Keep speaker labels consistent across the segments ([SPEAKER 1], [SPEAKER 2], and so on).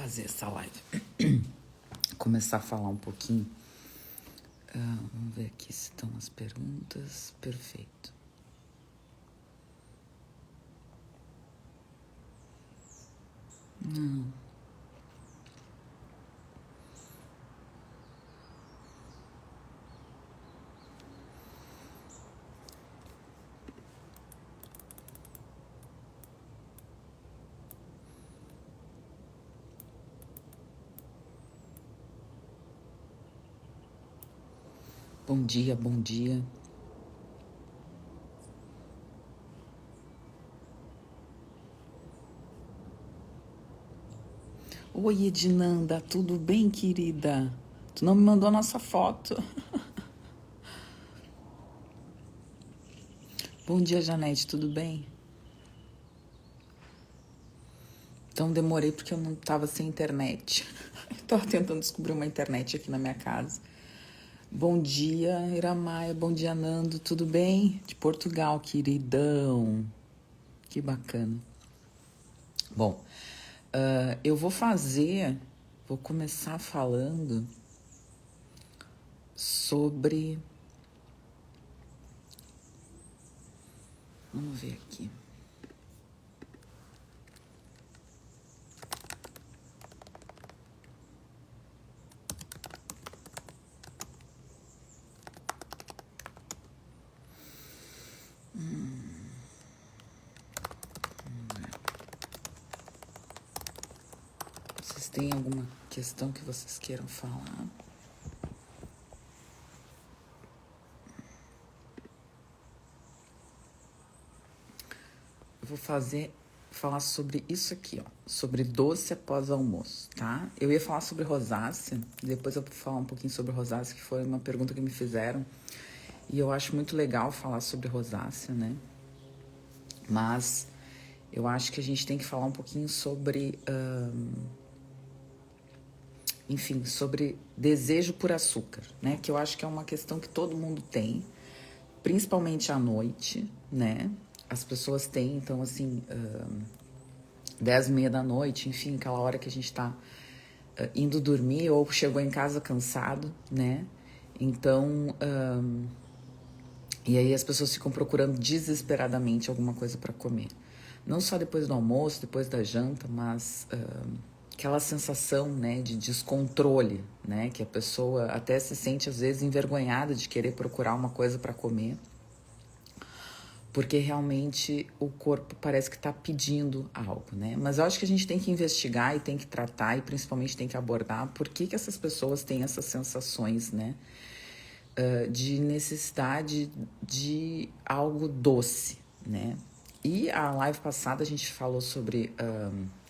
[SPEAKER 1] fazer essa live. Começar a falar um pouquinho. Vamos ver aqui se estão as perguntas. Perfeito. Não. Bom dia, bom dia. Oi, Edinanda, tudo bem, querida? Tu não me mandou a nossa foto. Bom dia, Janete, tudo bem? Então demorei porque eu não tava sem internet. Eu tava tentando descobrir uma internet aqui na minha casa. Bom dia, Iramaia, bom dia, Nando, tudo bem? De Portugal, queridão. Que bacana. Bom, eu vou começar falando sobre... Vamos ver aqui. Vocês têm alguma questão que vocês queiram falar? Eu vou falar sobre isso aqui, ó, sobre doce após almoço, tá? Eu ia falar sobre rosácea, depois eu vou falar um pouquinho sobre rosácea, que foi uma pergunta que me fizeram, e eu acho muito legal falar sobre rosácea, né? Mas eu acho que a gente tem que falar um pouquinho sobre, enfim, sobre desejo por açúcar, né? Que eu acho que é uma questão que todo mundo tem, principalmente à noite, né? As pessoas têm, então, assim, 10h30 da noite, enfim, aquela hora que a gente tá indo dormir ou chegou em casa cansado, né? Então, e aí as pessoas ficam procurando desesperadamente alguma coisa para comer. Não só depois do almoço, depois da janta, mas aquela sensação, né, de descontrole, né? Que a pessoa até se sente, às vezes, envergonhada de querer procurar uma coisa para comer. Porque realmente o corpo parece que está pedindo algo, né? Mas eu acho que a gente tem que investigar e tem que tratar e principalmente tem que abordar por que essas pessoas têm essas sensações, né? De necessidade de algo doce, né? E a live passada a gente falou sobre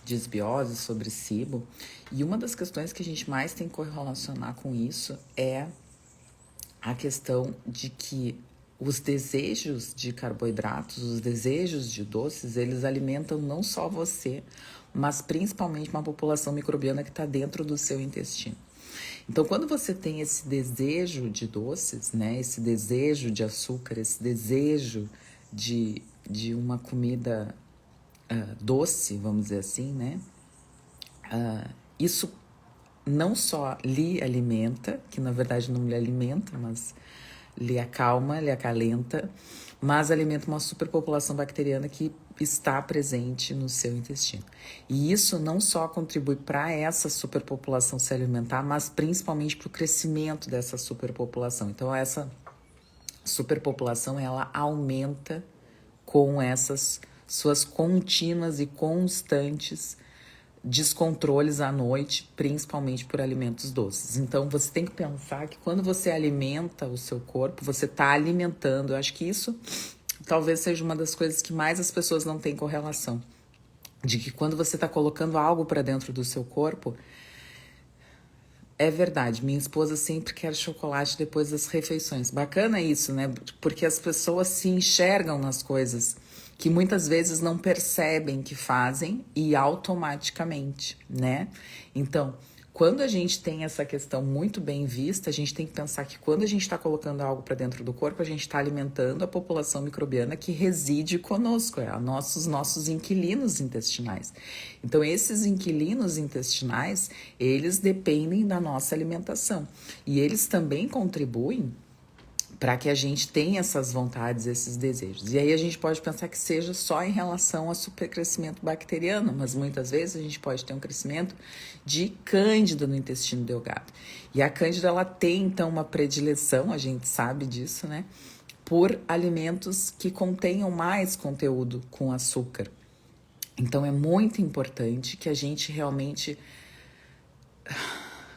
[SPEAKER 1] disbiose, sobre SIBO, e uma das questões que a gente mais tem que correlacionar com isso é a questão de que os desejos de carboidratos, os desejos de doces, eles alimentam não só você, mas principalmente uma população microbiana que está dentro do seu intestino. Então, quando você tem esse desejo de doces, né, esse desejo de açúcar, esse desejo de uma comida doce, vamos dizer assim, né, isso não só lhe alimenta, que na verdade não lhe alimenta, mas lhe acalma, lhe acalenta, mas alimenta uma superpopulação bacteriana que está presente no seu intestino. E isso não só contribui para essa superpopulação se alimentar, mas principalmente para o crescimento dessa superpopulação. Então, essa superpopulação, ela aumenta com essas suas contínuas e constantes descontroles à noite, principalmente por alimentos doces. Então, você tem que pensar que quando você alimenta o seu corpo, você está alimentando. Eu acho que isso talvez seja uma das coisas que mais as pessoas não têm correlação. De que quando você está colocando algo para dentro do seu corpo, é verdade, minha esposa sempre quer chocolate depois das refeições. Bacana isso, né? Porque as pessoas se enxergam nas coisas que muitas vezes não percebem que fazem e automaticamente, né? Então, Quando a gente tem essa questão muito bem vista, a gente tem que pensar que quando a gente está colocando algo para dentro do corpo, a gente está alimentando a população microbiana que reside conosco, nossos inquilinos intestinais. Então, esses inquilinos intestinais, eles dependem da nossa alimentação. E eles também contribuem para que a gente tenha essas vontades, esses desejos. E aí a gente pode pensar que seja só em relação ao supercrescimento bacteriano, mas muitas vezes a gente pode ter um crescimento de cândida no intestino delgado. E a cândida, ela tem então uma predileção, a gente sabe disso, né? Por alimentos que contenham mais conteúdo com açúcar. Então é muito importante que a gente realmente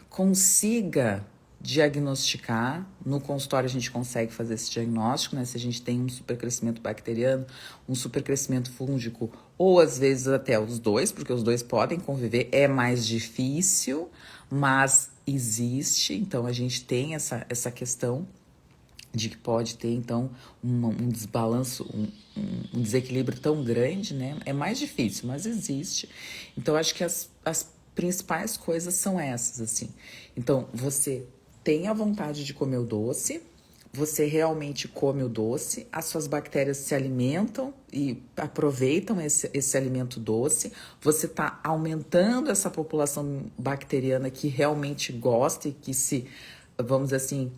[SPEAKER 1] consiga diagnosticar. No consultório a gente consegue fazer esse diagnóstico, né? Se a gente tem um supercrescimento bacteriano, um supercrescimento fúngico, ou às vezes até os dois, porque os dois podem conviver, é mais difícil, mas existe. Então a gente tem essa questão de que pode ter então um desbalanço, um desequilíbrio tão grande, né? É mais difícil, mas existe. Então acho que as principais coisas são essas, assim. Então, você tem a vontade de comer o doce, você realmente come o doce, as suas bactérias se alimentam e aproveitam esse alimento doce, você está aumentando essa população bacteriana que realmente gosta e que se, vamos dizer assim,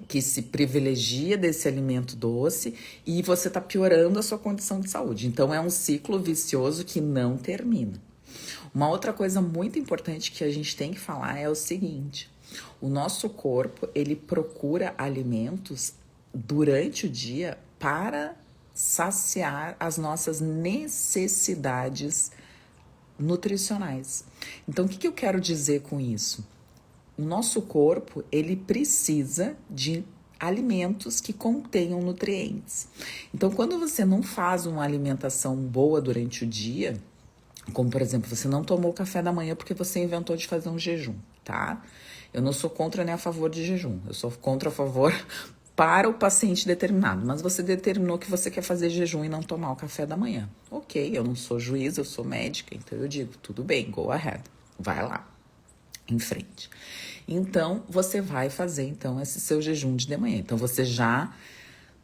[SPEAKER 1] que se privilegia desse alimento doce, e você está piorando a sua condição de saúde. Então, é um ciclo vicioso que não termina. Uma outra coisa muito importante que a gente tem que falar é o seguinte: o nosso corpo, ele procura alimentos durante o dia para saciar as nossas necessidades nutricionais. Então, o que eu quero dizer com isso? O nosso corpo, ele precisa de alimentos que contenham nutrientes. Então, quando você não faz uma alimentação boa durante o dia, como, por exemplo, você não tomou café da manhã porque você inventou de fazer um jejum, tá? Eu não sou contra nem a favor de jejum. Eu sou contra a favor para o paciente determinado. Mas você determinou que você quer fazer jejum e não tomar o café da manhã. Ok, eu não sou juiz, eu sou médica. Então eu digo, tudo bem, go ahead. Vai lá, em frente. Então, você vai fazer, então, esse seu jejum de manhã. Então, você já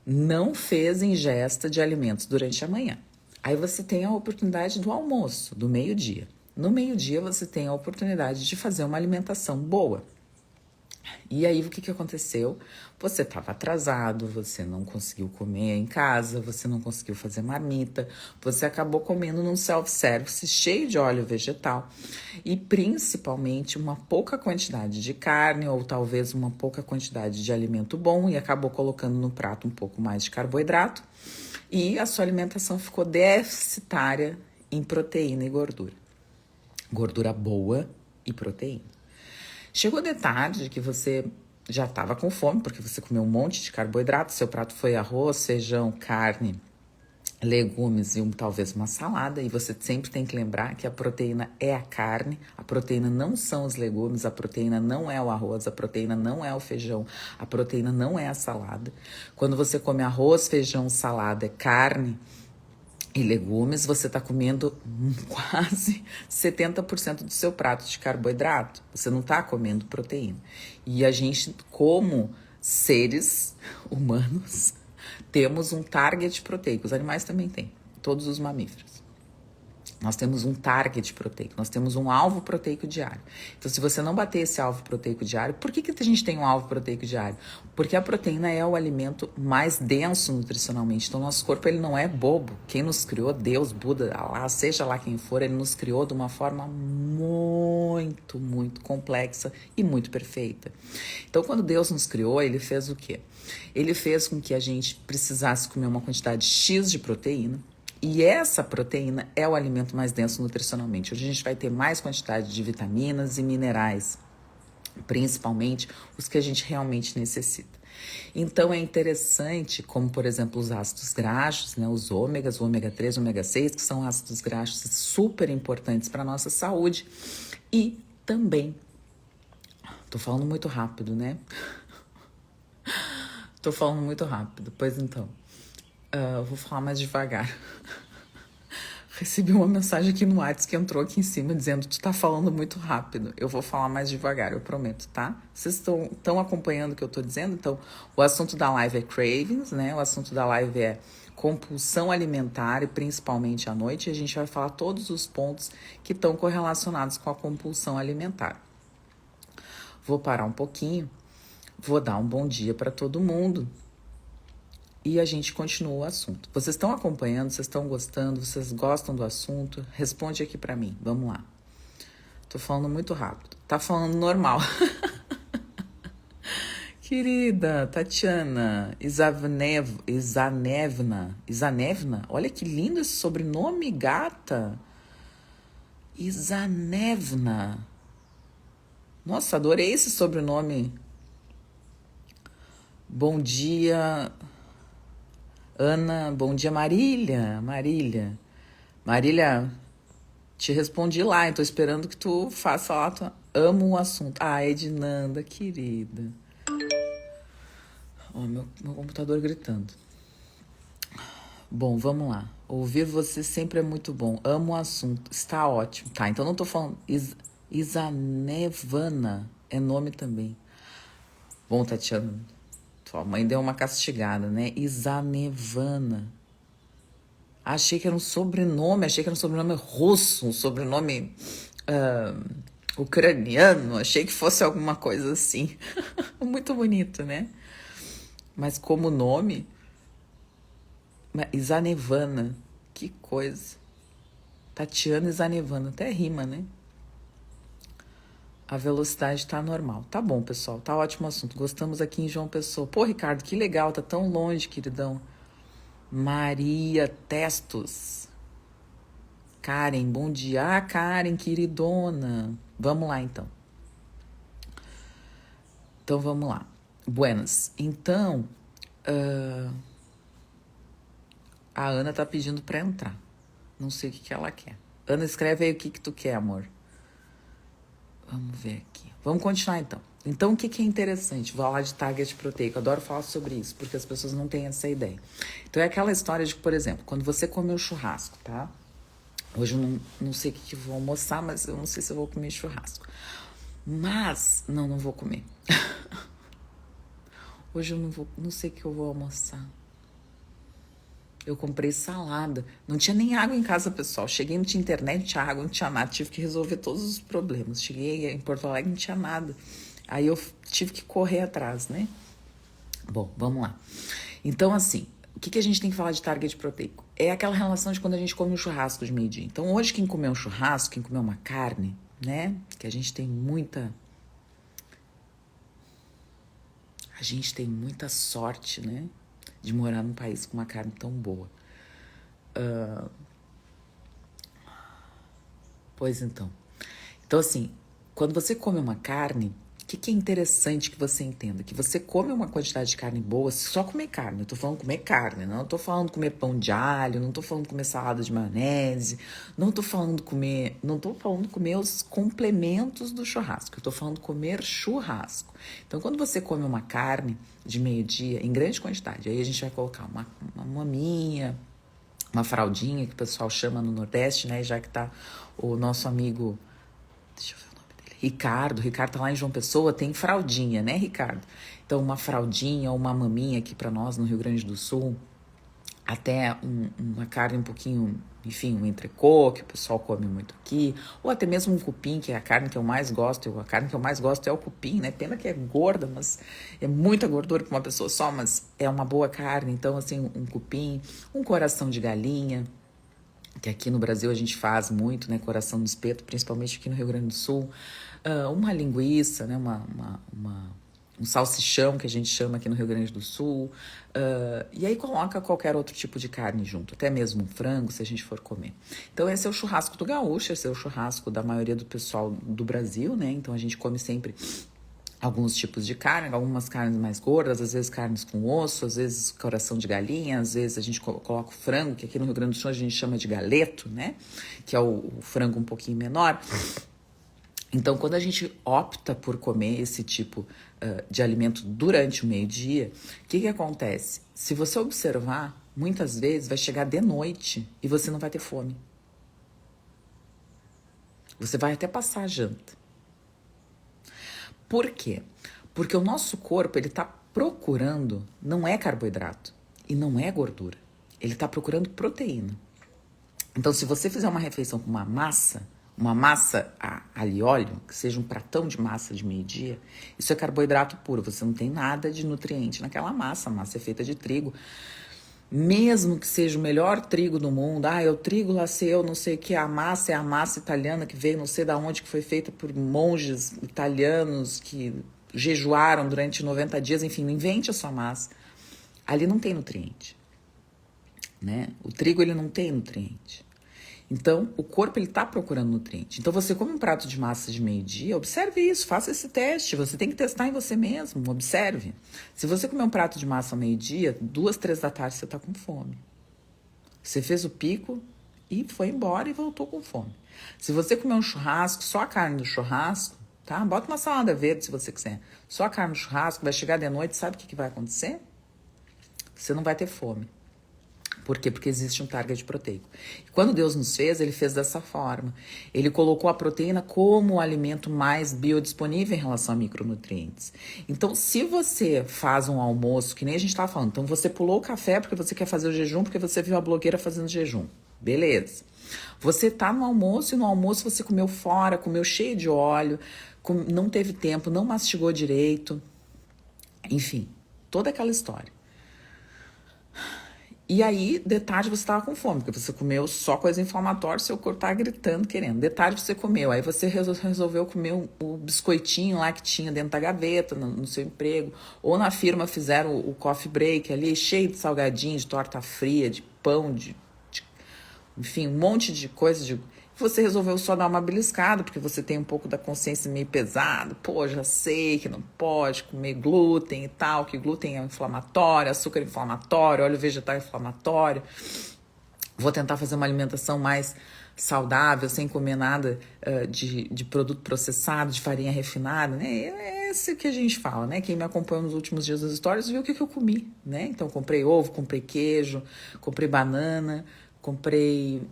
[SPEAKER 1] não fez ingesta de alimentos durante a manhã. Aí você tem a oportunidade do almoço, do meio-dia. No meio-dia você tem a oportunidade de fazer uma alimentação boa. E aí o que aconteceu? Você estava atrasado, você não conseguiu comer em casa, você não conseguiu fazer marmita, você acabou comendo num self-service cheio de óleo vegetal e principalmente uma pouca quantidade de carne ou talvez uma pouca quantidade de alimento bom e acabou colocando no prato um pouco mais de carboidrato. E a sua alimentação ficou deficitária em proteína e gordura. Gordura boa e proteína. Chegou de tarde que você já estava com fome, porque você comeu um monte de carboidrato, seu prato foi arroz, feijão, carne, legumes e talvez uma salada, e você sempre tem que lembrar que a proteína é a carne, a proteína não são os legumes, a proteína não é o arroz, a proteína não é o feijão, a proteína não é a salada. Quando você come arroz, feijão, salada, carne e legumes, você está comendo quase 70% do seu prato de carboidrato. Você não está comendo proteína. E a gente, como seres humanos, temos um target proteico. Os animais também têm, todos os mamíferos. Nós temos um target proteico, nós temos um alvo proteico diário. Então, se você não bater esse alvo proteico diário, por que a gente tem um alvo proteico diário? Porque a proteína é o alimento mais denso nutricionalmente. Então, nosso corpo, ele não é bobo. Quem nos criou, Deus, Buda, Allah, seja lá quem for, ele nos criou de uma forma muito, muito complexa e muito perfeita. Então, quando Deus nos criou, ele fez o quê? Ele fez com que a gente precisasse comer uma quantidade X de proteína. E essa proteína é o alimento mais denso nutricionalmente. Hoje a gente vai ter mais quantidade de vitaminas e minerais, principalmente os que a gente realmente necessita. Então é interessante, como por exemplo os ácidos graxos, né, os ômegas, o ômega 3, o ômega 6, que são ácidos graxos super importantes para a nossa saúde. E também, tô falando muito rápido, né? Tô falando muito rápido, pois então. Vou falar mais devagar. Recebi uma mensagem aqui no WhatsApp que entrou aqui em cima dizendo: tu tá falando muito rápido. Eu vou falar mais devagar, eu prometo, tá? Vocês estão acompanhando o que eu tô dizendo? Então, o assunto da live é cravings, né? O assunto da live é compulsão alimentar e principalmente à noite. E a gente vai falar todos os pontos que estão correlacionados com a compulsão alimentar. Vou parar um pouquinho, vou dar um bom dia para todo mundo. E a gente continua o assunto. Vocês estão acompanhando? Vocês estão gostando? Vocês gostam do assunto? Responde aqui pra mim. Vamos lá. Tô falando muito rápido. Tá falando normal. Querida Tatiana Isanevna. Olha que lindo esse sobrenome, gata. Isanevna. Nossa, adorei esse sobrenome. Bom dia, Ana, bom dia, Marília. Marília, te respondi lá, tô esperando que tu faça lá. Amo o assunto. Ah, Ednanda, querida. Ó, meu computador gritando. Bom, vamos lá. Ouvir você sempre é muito bom. Amo o assunto. Está ótimo. Tá, então não tô falando. Isanevana é nome também. Bom, Tatiana, tua mãe deu uma castigada, né? Isanevana. Achei que era um sobrenome russo, um sobrenome ucraniano. Achei que fosse alguma coisa assim. Muito bonito, né? Mas como nome, Isanevana. Que coisa. Tatiana Isanevana. Até rima, né? A velocidade tá normal. Tá bom, pessoal. Tá ótimo o assunto. Gostamos aqui em João Pessoa. Pô, Ricardo, que legal. Tá tão longe, queridão. Maria Testos. Karen, bom dia. Ah, Karen, queridona. Vamos lá, então. Então, vamos lá. Buenas. Então, a Ana tá pedindo pra entrar. Não sei o que ela quer. Ana, escreve aí o que tu quer, amor. Vamos ver aqui. Vamos continuar, então. Então, o que é interessante? Vou falar de target proteico. Adoro falar sobre isso, porque as pessoas não têm essa ideia. Então, é aquela história de que, por exemplo, quando você comeu churrasco, tá? Hoje eu não sei o que eu vou almoçar, mas eu não sei se eu vou comer churrasco. Mas, não vou comer. Hoje eu não sei o que eu vou almoçar. Eu comprei salada. Não tinha nem água em casa, pessoal. Cheguei, não tinha internet, não tinha água, não tinha nada. Tive que resolver todos os problemas. Cheguei em Porto Alegre, não tinha nada. Aí eu tive que correr atrás, né? Bom, vamos lá. Então, assim, o que a gente tem que falar de target proteico? É aquela relação de quando a gente come um churrasco de meio-dia. Então, hoje, quem comeu um churrasco, quem comeu uma carne, né? Que a gente tem muita sorte, né? De morar num país com uma carne tão boa. Pois então. Então, assim, quando você come uma carne, o que é interessante que você entenda? Que você come uma quantidade de carne boa, só comer carne. Eu tô falando comer carne, não tô falando comer pão de alho, não tô falando comer salada de maionese, não tô falando comer os complementos do churrasco. Eu tô falando comer churrasco. Então, quando você come uma carne de meio-dia, em grande quantidade, aí a gente vai colocar uma maminha, uma fraldinha, que o pessoal chama no Nordeste, né? Já que tá o nosso amigo, deixa eu ver o nome dele, Ricardo tá lá em João Pessoa, tem fraldinha, né, Ricardo? Então, uma fraldinha ou uma maminha aqui para nós no Rio Grande do Sul, até uma carne um pouquinho, enfim, um entrecô, que o pessoal come muito aqui, ou até mesmo um cupim, que é a carne que eu mais gosto. A carne que eu mais gosto é o cupim, né? Pena que é gorda, mas é muita gordura para uma pessoa só, mas é uma boa carne. Então, assim, um cupim, um coração de galinha, que aqui no Brasil a gente faz muito, né? Coração de espeto, principalmente aqui no Rio Grande do Sul. Uma linguiça, né? Um salsichão, que a gente chama aqui no Rio Grande do Sul. E aí coloca qualquer outro tipo de carne junto, até mesmo um frango, se a gente for comer. Então esse é o churrasco do gaúcho, esse é o churrasco da maioria do pessoal do Brasil, né? Então a gente come sempre alguns tipos de carne, algumas carnes mais gordas, às vezes carnes com osso, às vezes coração de galinha, às vezes a gente coloca o frango, que aqui no Rio Grande do Sul a gente chama de galeto, né? Que é o frango um pouquinho menor. Então, quando a gente opta por comer esse tipo de alimento durante o meio-dia, o que acontece? Se você observar, muitas vezes vai chegar de noite e você não vai ter fome. Você vai até passar a janta. Por quê? Porque o nosso corpo, ele tá procurando, não é carboidrato e não é gordura. Ele tá procurando proteína. Então, se você fizer uma refeição com uma massa a alho e óleo, que seja um pratão de massa de meio-dia, isso é carboidrato puro. Você não tem nada de nutriente naquela massa. A massa é feita de trigo. Mesmo que seja o melhor trigo do mundo, é o trigo laceu, não sei o que, a massa é a massa italiana que veio não sei da onde, que foi feita por monges italianos que jejuaram durante 90 dias, enfim, invente a sua massa. Ali não tem nutriente, né? O trigo, ele não tem nutriente. Então, o corpo, ele tá procurando nutriente. Então, você come um prato de massa de meio-dia, observe isso, faça esse teste. Você tem que testar em você mesmo, observe. Se você comer um prato de massa ao meio-dia, 2, 3 da tarde, você tá com fome. Você fez o pico e foi embora e voltou com fome. Se você comer um churrasco, só a carne do churrasco, tá? Bota uma salada verde se você quiser. Só a carne do churrasco, vai chegar de noite, sabe o que vai acontecer? Você não vai ter fome. Por quê? Porque existe um target proteico. E quando Deus nos fez, ele fez dessa forma. Ele colocou a proteína como o alimento mais biodisponível em relação a micronutrientes. Então, se você faz um almoço, que nem a gente estava falando, então você pulou o café porque você quer fazer o jejum, porque você viu a blogueira fazendo jejum. Beleza. Você tá no almoço e no almoço você comeu fora, comeu cheio de óleo, não teve tempo, não mastigou direito. Enfim, toda aquela história. E aí, de tarde você estava com fome, porque você comeu só coisa inflamatória, seu corpo estava gritando, querendo. De tarde você comeu, aí você resolveu comer o biscoitinho lá que tinha dentro da gaveta, no seu emprego. Ou na firma fizeram o coffee break ali, cheio de salgadinho, de torta fria, de pão, enfim, um monte de coisa você resolveu só dar uma beliscada, porque você tem um pouco da consciência meio pesada. Pô, já sei que não pode comer glúten e tal, que glúten é inflamatório, açúcar é inflamatório, óleo vegetal é inflamatório. Vou tentar fazer uma alimentação mais saudável, sem comer nada de produto processado, de farinha refinada, né? É esse que a gente fala, né? Quem me acompanhou nos últimos dias das stories viu o que eu comi, né? Então, comprei ovo, comprei queijo, comprei banana, comprei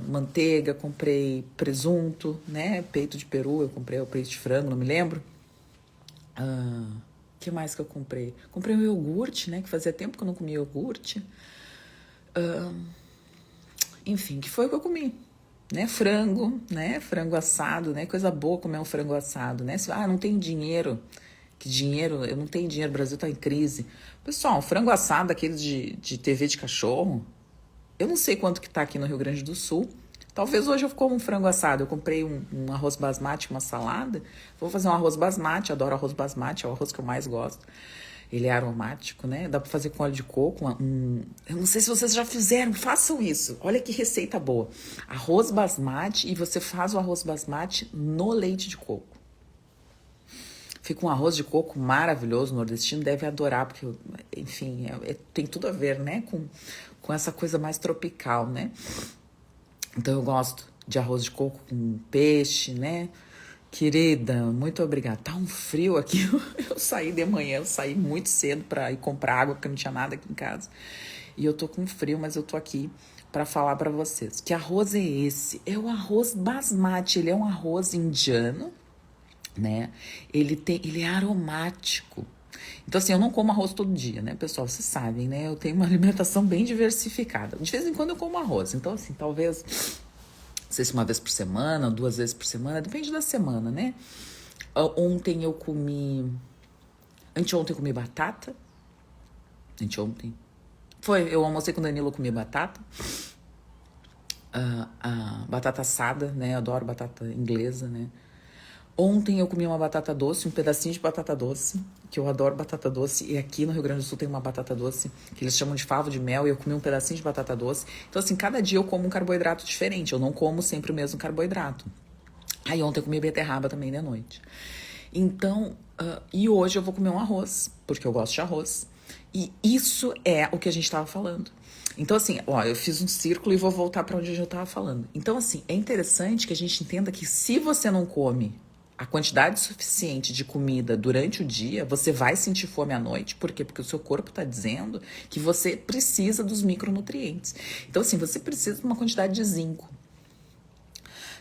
[SPEAKER 1] manteiga, comprei presunto, né? Peito de peru, eu comprei o peito de frango, não me lembro. Que mais que eu comprei? Comprei um iogurte, né? Que fazia tempo que eu não comia iogurte. Enfim, que foi o que eu comi, né? Frango, né? Frango assado, né? Coisa boa comer um frango assado, né? Não tenho dinheiro. Que dinheiro? Eu não tenho dinheiro, o Brasil tá em crise. Pessoal, frango assado, aquele de TV de cachorro, eu não sei quanto que tá aqui no Rio Grande do Sul. Talvez hoje eu como um frango assado. Eu comprei um arroz basmati, uma salada. Vou fazer um arroz basmati, adoro arroz basmati, é o arroz que eu mais gosto. Ele é aromático, né? Dá pra fazer com óleo de coco. Eu não sei se vocês já fizeram, façam isso. Olha que receita boa. Arroz basmati e você faz o arroz basmati no leite de coco. Fica um arroz de coco maravilhoso, o nordestino deve adorar, porque, enfim, tem tudo a ver, né, com essa coisa mais tropical, né? Então eu gosto de arroz de coco com peixe, né? Querida, muito obrigada. Tá um frio aqui, eu saí de manhã, eu saí muito cedo para ir comprar água, porque não tinha nada aqui em casa. E eu tô com frio, mas eu tô aqui para falar para vocês. Que arroz é esse? É o arroz basmati, ele é um arroz indiano, né? Ele é aromático. Então, assim, eu não como arroz todo dia, né, pessoal? Vocês sabem, né? Eu tenho uma alimentação bem diversificada. De vez em quando eu como arroz. Então, assim, talvez, não sei se uma vez por semana, 2 vezes por semana, depende da semana, né? Anteontem eu comi batata. Anteontem. Eu almocei com o Danilo, eu comi batata. Batata assada, né? Eu adoro batata inglesa, né? Ontem eu comi uma batata doce, um pedacinho de batata doce, que eu adoro batata doce, e aqui no Rio Grande do Sul tem uma batata doce, que eles chamam de favo de mel, e eu comi um pedacinho de batata doce. Então, assim, cada dia eu como um carboidrato diferente, eu não como sempre o mesmo carboidrato. Aí ontem eu comi beterraba também de noite. Então, e hoje eu vou comer um arroz, porque eu gosto de arroz. E isso é o que a gente estava falando. Então, assim, eu fiz um círculo e vou voltar para onde eu estava falando. Então, assim, é interessante que a gente entenda que se você não come a quantidade suficiente de comida durante o dia, você vai sentir fome à noite. Por quê? Porque o seu corpo está dizendo que você precisa dos micronutrientes. Então, assim, você precisa de uma quantidade de zinco.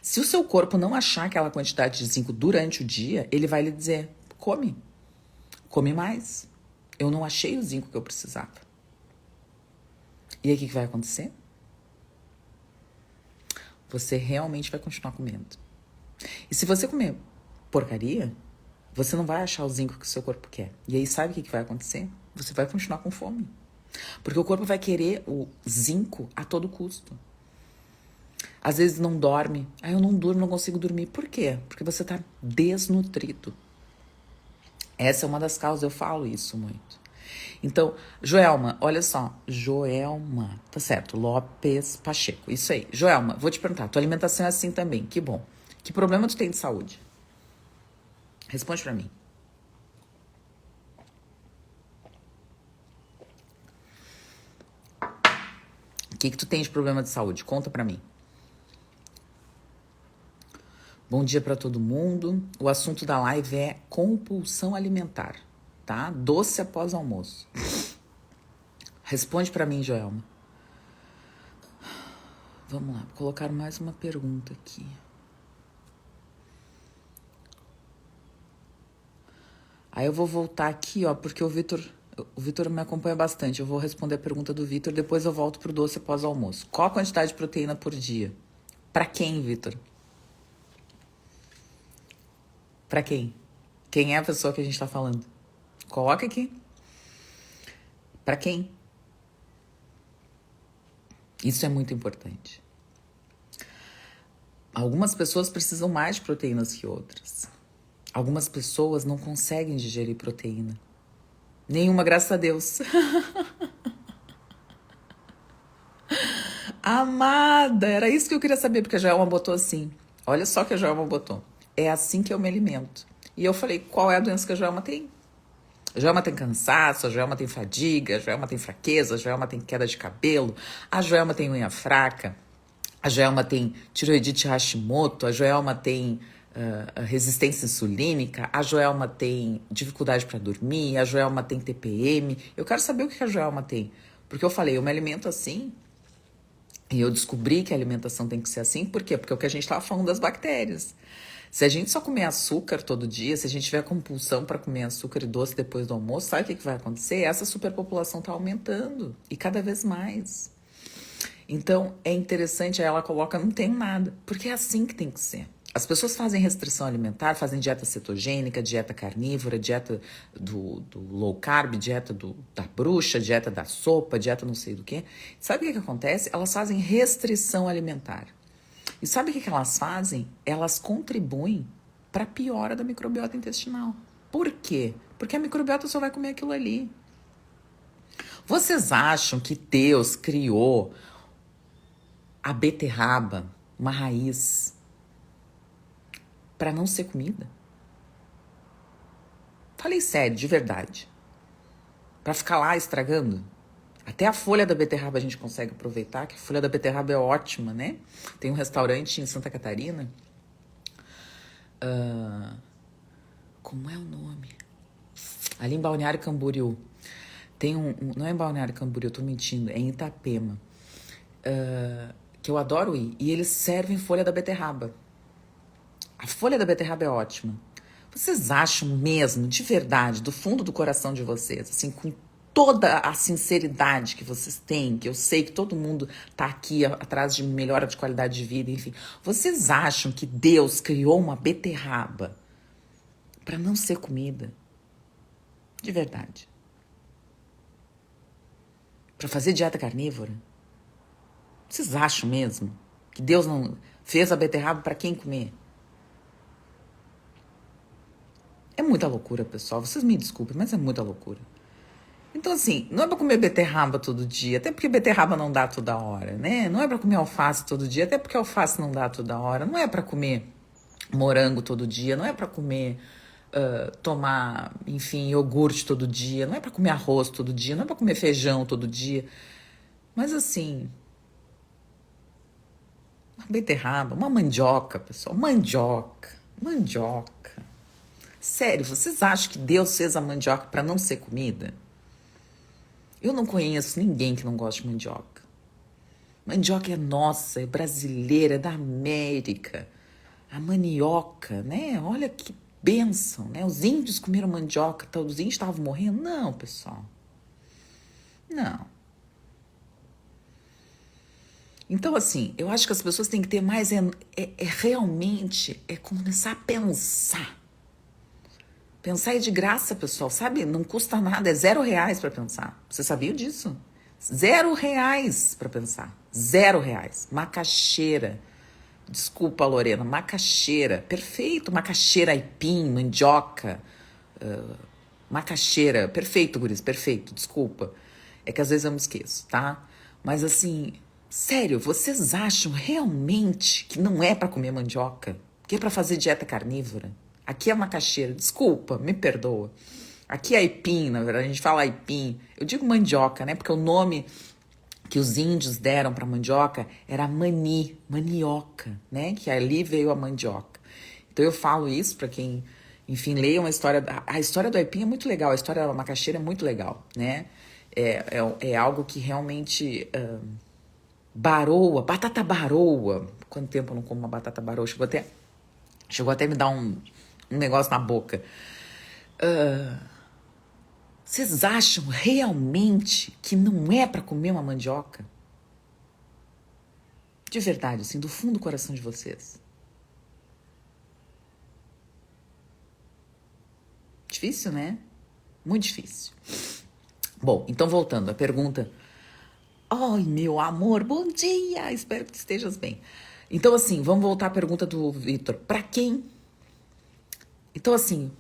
[SPEAKER 1] Se o seu corpo não achar aquela quantidade de zinco durante o dia, ele vai lhe dizer, come mais. Eu não achei o zinco que eu precisava. E aí o que vai acontecer? Você realmente vai continuar comendo. E se você comer porcaria, você não vai achar o zinco que o seu corpo quer. E aí sabe o que vai acontecer? Você vai continuar com fome. Porque o corpo vai querer o zinco a todo custo. Às vezes não dorme. Eu não durmo, não consigo dormir. Por quê? Porque você está desnutrido. Essa é uma das causas, eu falo isso muito. Então, Joelma, olha só. Joelma, tá certo, Lopes Pacheco, isso aí. Joelma, vou te perguntar, tua alimentação é assim também, que bom. Que problema tu tem de saúde? Responde pra mim. O que tu tem de problema de saúde? Conta pra mim. Bom dia pra todo mundo. O assunto da live é compulsão alimentar, tá? Doce após almoço. Responde pra mim, Joelma. Vamos lá, vou colocar mais uma pergunta aqui. Aí eu vou voltar aqui, ó, porque o Vitor me acompanha bastante. Eu vou responder a pergunta do Vitor, depois eu volto pro doce após o almoço. Qual a quantidade de proteína por dia? Pra quem, Vitor? Pra quem? Quem é a pessoa que a gente tá falando? Coloca aqui. Pra quem? Isso é muito importante. Algumas pessoas precisam mais de proteínas que outras. Algumas pessoas não conseguem digerir proteína. Nenhuma, graças a Deus. Amada, era isso que eu queria saber, porque a Joelma botou assim. Olha só que a Joelma botou. É assim que eu me alimento. E eu falei, qual é a doença que a Joelma tem? A Joelma tem cansaço, a Joelma tem fadiga, a Joelma tem fraqueza, a Joelma tem queda de cabelo, a Joelma tem unha fraca, a Joelma tem tiroidite Hashimoto, a Joelma tem resistência insulínica, a Joelma tem dificuldade para dormir, a Joelma tem TPM. Eu quero saber o que a Joelma tem. Porque eu falei, eu me alimento assim. E eu descobri que a alimentação tem que ser assim. Por quê? Porque é o que a gente estava falando das bactérias. Se a gente só comer açúcar todo dia, se a gente tiver compulsão para comer açúcar e doce depois do almoço, sabe o que vai acontecer? Essa superpopulação está aumentando. E cada vez mais. Então, é interessante, aí ela coloca, não tem nada. Porque é assim que tem que ser. As pessoas fazem restrição alimentar, fazem dieta cetogênica, dieta carnívora, dieta do low carb, dieta da bruxa, dieta da sopa, dieta não sei do que. Sabe o que acontece? Elas fazem restrição alimentar. E sabe o que elas fazem? Elas contribuem para a piora da microbiota intestinal. Por quê? Porque a microbiota só vai comer aquilo ali. Vocês acham que Deus criou a beterraba, uma raiz, para não ser comida? Falei sério, de verdade. Para ficar lá estragando? Até a folha da beterraba a gente consegue aproveitar, que a folha da beterraba é ótima, né? Tem um restaurante em Santa Catarina. Como é o nome? Ali em Balneário Camboriú. Tem não é em Balneário Camboriú, eu tô mentindo, é em Itapema. Que eu adoro ir. E eles servem folha da beterraba. A folha da beterraba é ótima. Vocês acham mesmo, de verdade, do fundo do coração de vocês, assim, com toda a sinceridade que vocês têm, que eu sei que todo mundo tá aqui atrás de melhora de qualidade de vida, enfim, vocês acham que Deus criou uma beterraba para não ser comida? De verdade. Para fazer dieta carnívora? Vocês acham mesmo que Deus não fez a beterraba para quem comer? É muita loucura, pessoal. Vocês me desculpem, mas é muita loucura. Então, assim, não é pra comer beterraba todo dia, até porque beterraba não dá toda hora, né? Não é pra comer alface todo dia, até porque alface não dá toda hora. Não é pra comer morango todo dia, não é pra comer, tomar, enfim, iogurte todo dia, não é pra comer arroz todo dia, não é pra comer feijão todo dia. Mas, assim, uma beterraba, uma mandioca, pessoal, mandioca. Sério, vocês acham que Deus fez a mandioca para não ser comida? Eu não conheço ninguém que não gosta de mandioca. Mandioca é nossa, é brasileira, é da América. A mandioca, né? Olha que bênção, né? Os índios comeram mandioca, então os índios estavam morrendo? Não, pessoal. Não. Então, assim, eu acho que as pessoas têm que ter mais... realmente começar a pensar. Pensar é de graça, pessoal, sabe? Não custa nada, é R$0 para pensar. Você sabia disso? R$0 para pensar. R$0. Macaxeira. Desculpa, Lorena, macaxeira. Perfeito, macaxeira, aipim, mandioca. Macaxeira. Perfeito, guris, perfeito. Desculpa. É que às vezes eu me esqueço, tá? Mas assim, sério, vocês acham realmente que não é para comer mandioca? Que é para fazer dieta carnívora? Aqui é macaxeira. Desculpa, me perdoa. Aqui é aipim, na verdade, a gente fala aipim. Eu digo mandioca, né? Porque o nome que os índios deram para mandioca era manioca, né? Que ali veio a mandioca. Então eu falo isso para quem, enfim, leia uma história. A história do aipim é muito legal, a história da macaxeira é muito legal, né? É algo que realmente baroa, batata baroa. Quanto tempo eu não como uma batata baroa? Chegou até a me dar um negócio na boca. Vocês acham realmente que não é para comer uma mandioca? De verdade, assim, do fundo do coração de vocês. Difícil, né? Muito difícil. Bom, então voltando à pergunta. Ai, meu amor, bom dia! Espero que estejas bem. Então, assim, vamos voltar à pergunta do Vitor. Para quem? Então, assim,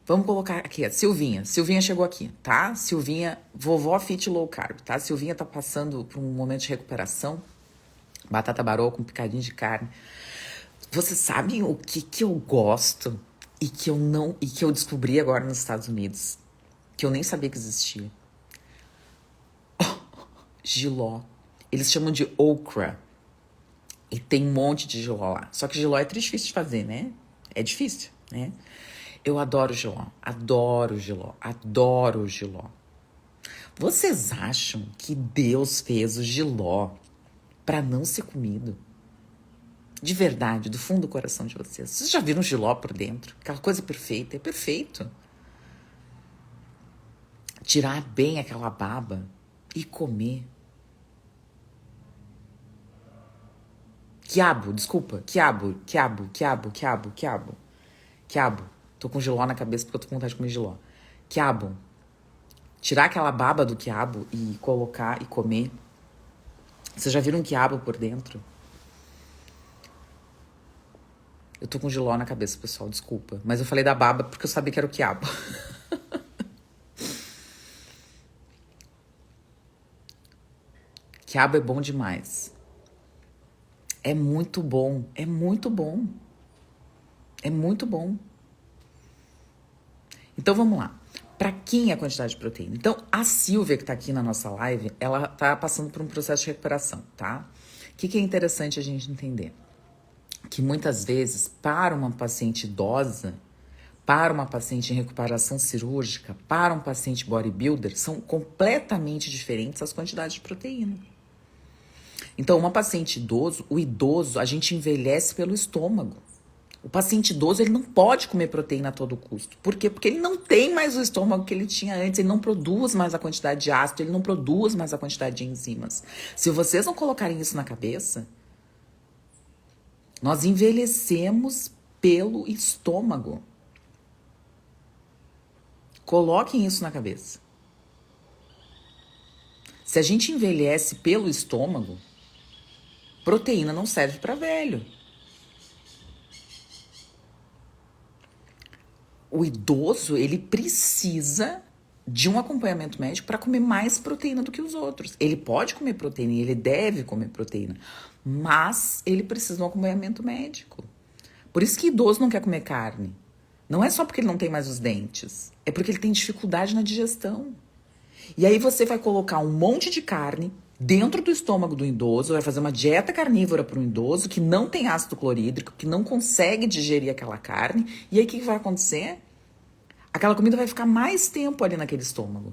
[SPEAKER 1] vamos colocar aqui, a Silvinha. Silvinha chegou aqui, tá? Silvinha, vovó fit low carb, tá? Silvinha tá passando por um momento de recuperação. Batata baroa com picadinho de carne. Vocês sabem o que eu gosto e que eu não e que eu descobri agora nos Estados Unidos, que eu nem sabia que existia? Jiló. Eles chamam de okra. E tem um monte de jiló lá. Só que jiló é difícil de fazer, né? É difícil, né? Eu adoro jiló. Adoro jiló. Adoro jiló. Vocês acham que Deus fez o jiló para não ser comido? De verdade, do fundo do coração de vocês. Vocês já viram jiló por dentro? Aquela coisa perfeita. É perfeito. Tirar bem aquela baba e comer. Quiabo, desculpa. Quiabo. Tô com jiló na cabeça porque eu tô com vontade de comer jiló. Quiabo. Tirar aquela baba do quiabo e colocar e comer. Vocês já viram um quiabo por dentro? Eu tô com jiló na cabeça, pessoal, desculpa. Mas eu falei da baba porque eu sabia que era o quiabo. Quiabo é bom demais. É muito bom. É muito bom. É muito bom. Então vamos lá. Para quem é a quantidade de proteína? Então, a Silvia, que tá aqui na nossa live, ela tá passando por um processo de recuperação, tá? O que é interessante a gente entender? Que muitas vezes, para uma paciente idosa, para uma paciente em recuperação cirúrgica, para um paciente bodybuilder, são completamente diferentes as quantidades de proteína. Então, uma paciente idoso, o idoso, a gente envelhece pelo estômago. O paciente idoso, ele não pode comer proteína a todo custo. Por quê? Porque ele não tem mais o estômago que ele tinha antes, ele não produz mais a quantidade de ácido, ele não produz mais a quantidade de enzimas. Se vocês não colocarem isso na cabeça, nós envelhecemos pelo estômago. Coloquem isso na cabeça. Se a gente envelhece pelo estômago, proteína não serve para velho. O idoso, ele precisa de um acompanhamento médico para comer mais proteína do que os outros. Ele pode comer proteína e ele deve comer proteína, mas ele precisa de um acompanhamento médico. Por isso que idoso não quer comer carne. Não é só porque ele não tem mais os dentes, é porque ele tem dificuldade na digestão. E aí você vai colocar um monte de carne dentro do estômago do idoso, vai fazer uma dieta carnívora para um idoso que não tem ácido clorídrico, que não consegue digerir aquela carne. E aí o que vai acontecer? Aquela comida vai ficar mais tempo ali naquele estômago.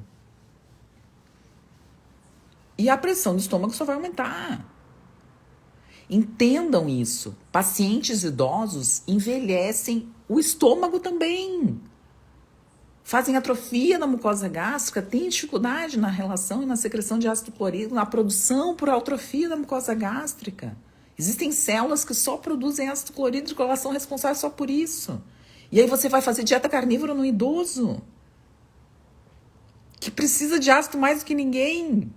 [SPEAKER 1] E a pressão do estômago só vai aumentar. Entendam isso. Pacientes idosos envelhecem o estômago também. Fazem atrofia na mucosa gástrica, têm dificuldade na relação e na secreção de ácido clorídrico, na produção por atrofia da mucosa gástrica. Existem células que só produzem ácido clorídrico, elas são responsáveis só por isso. E aí você vai fazer dieta carnívora no idoso, que precisa de ácido mais do que ninguém.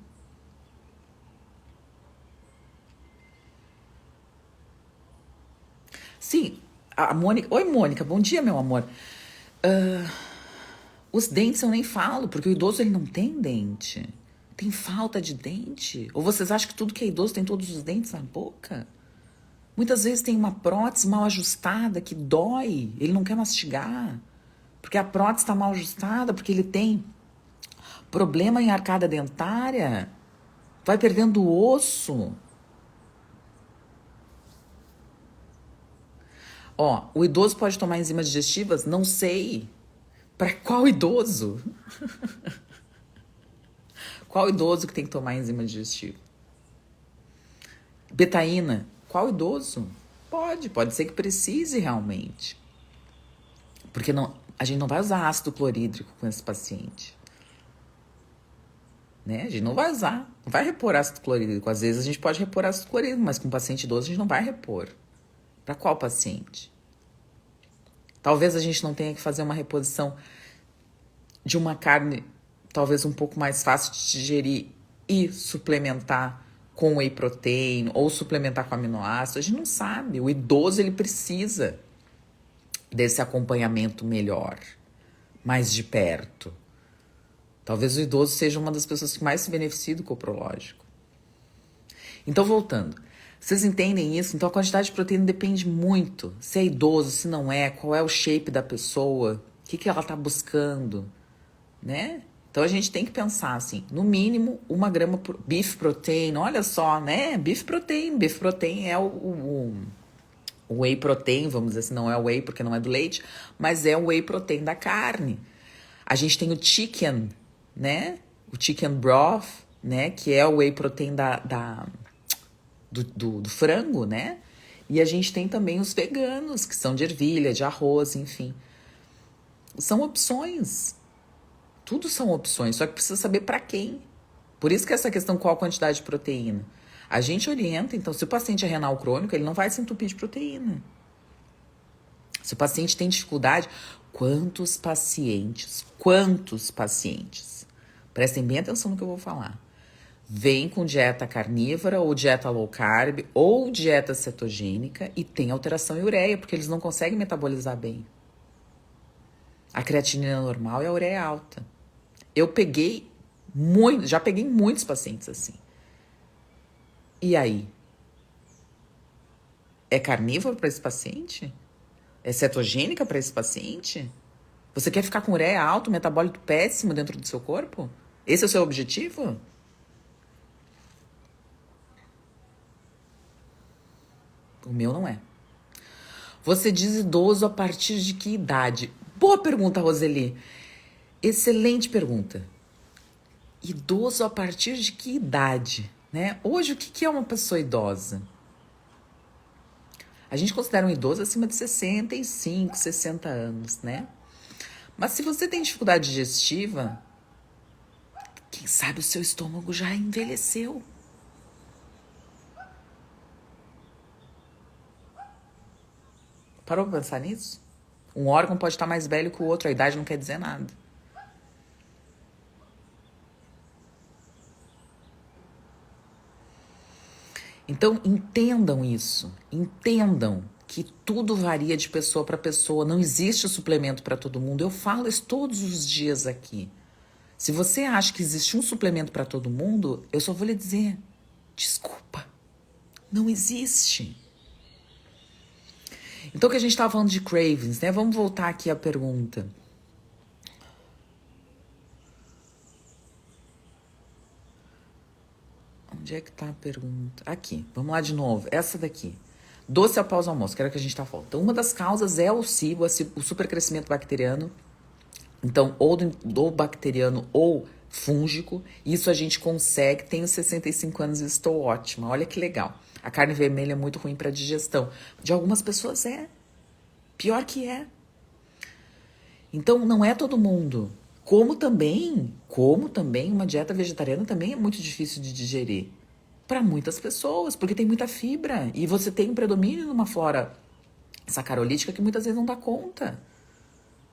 [SPEAKER 1] Sim, a Mônica... Oi, Mônica, bom dia, meu amor. Os dentes eu nem falo, porque o idoso ele não tem dente. Tem falta de dente? Ou vocês acham que tudo que é idoso tem todos os dentes na boca? Muitas vezes tem uma prótese mal ajustada que dói, ele não quer mastigar. Porque a prótese está mal ajustada, porque ele tem problema em arcada dentária, vai perdendo o osso. Ó, o idoso pode tomar enzimas digestivas? Não sei. Para qual idoso? Qual idoso que tem que tomar enzima digestiva? Betaína? Qual idoso? Pode ser que precise realmente. Porque não, a gente não vai usar ácido clorídrico com esse paciente. Né? A gente não vai usar, não vai repor ácido clorídrico. Às vezes a gente pode repor ácido clorídrico, mas com paciente idoso a gente não vai repor. Para qual paciente? Talvez a gente não tenha que fazer uma reposição de uma carne talvez um pouco mais fácil de digerir e suplementar com whey protein ou suplementar com aminoácidos. A gente não sabe. O idoso ele precisa desse acompanhamento melhor, mais de perto. Talvez o idoso seja uma das pessoas que mais se beneficia do coprológico. Então, voltando. Vocês entendem isso? Então, a quantidade de proteína depende muito. Se é idoso, se não é, qual é o shape da pessoa, o que ela está buscando, né? Então, a gente tem que pensar assim, no mínimo, 1 grama por beef protein. Olha só, né? Beef protein. Beef protein é o whey protein, vamos dizer assim, não é o whey porque não é do leite, mas é o whey protein da carne. A gente tem o chicken, né? O chicken broth, né? Que é o whey protein do frango, né? E a gente tem também os veganos, que são de ervilha, de arroz, enfim. São opções. Tudo são opções, só que precisa saber para quem. Por isso que essa questão, qual a quantidade de proteína? A gente orienta, então, se o paciente é renal crônico, ele não vai se entupir de proteína. Se o paciente tem dificuldade, quantos pacientes, prestem bem atenção no que eu vou falar, vem com dieta carnívora ou dieta low carb ou dieta cetogênica e tem alteração em ureia, porque eles não conseguem metabolizar bem. A creatinina normal e a ureia alta. Já peguei muitos pacientes assim. E aí? É carnívoro para esse paciente? É cetogênica para esse paciente? Você quer ficar com ureia alta, metabólito péssimo dentro do seu corpo? Esse é o seu objetivo? O meu não é. Você diz idoso a partir de que idade? Boa pergunta, Roseli. Excelente pergunta. Idoso a partir de que idade? Né? Hoje, o que é uma pessoa idosa? A gente considera um idoso acima de 65, 60 anos, né? Mas se você tem dificuldade digestiva, quem sabe o seu estômago já envelheceu. Parou pra pensar nisso? Um órgão pode estar mais velho que o outro, a idade não quer dizer nada. Então, entendam isso. Entendam que tudo varia de pessoa para pessoa. Não existe suplemento para todo mundo. Eu falo isso todos os dias aqui. Se você acha que existe um suplemento para todo mundo, eu só vou lhe dizer, desculpa, não existe. Então, que a gente estava falando de cravings, né? Vamos voltar aqui à pergunta. Onde é que tá a pergunta? Aqui, vamos lá de novo. Essa daqui. Doce após o almoço, que era o que a gente tá falando. Então, uma das causas é o SIBO, o supercrescimento bacteriano. Então, ou bacteriano ou fúngico. Isso a gente consegue. Tenho 65 anos e estou ótima. Olha que legal. A carne vermelha é muito ruim para digestão. De algumas pessoas é. Pior que é. Então, não é todo mundo. Como também, uma dieta vegetariana também é muito difícil de digerir. Para muitas pessoas, porque tem muita fibra. E você tem um predomínio numa flora sacarolítica que muitas vezes não dá conta.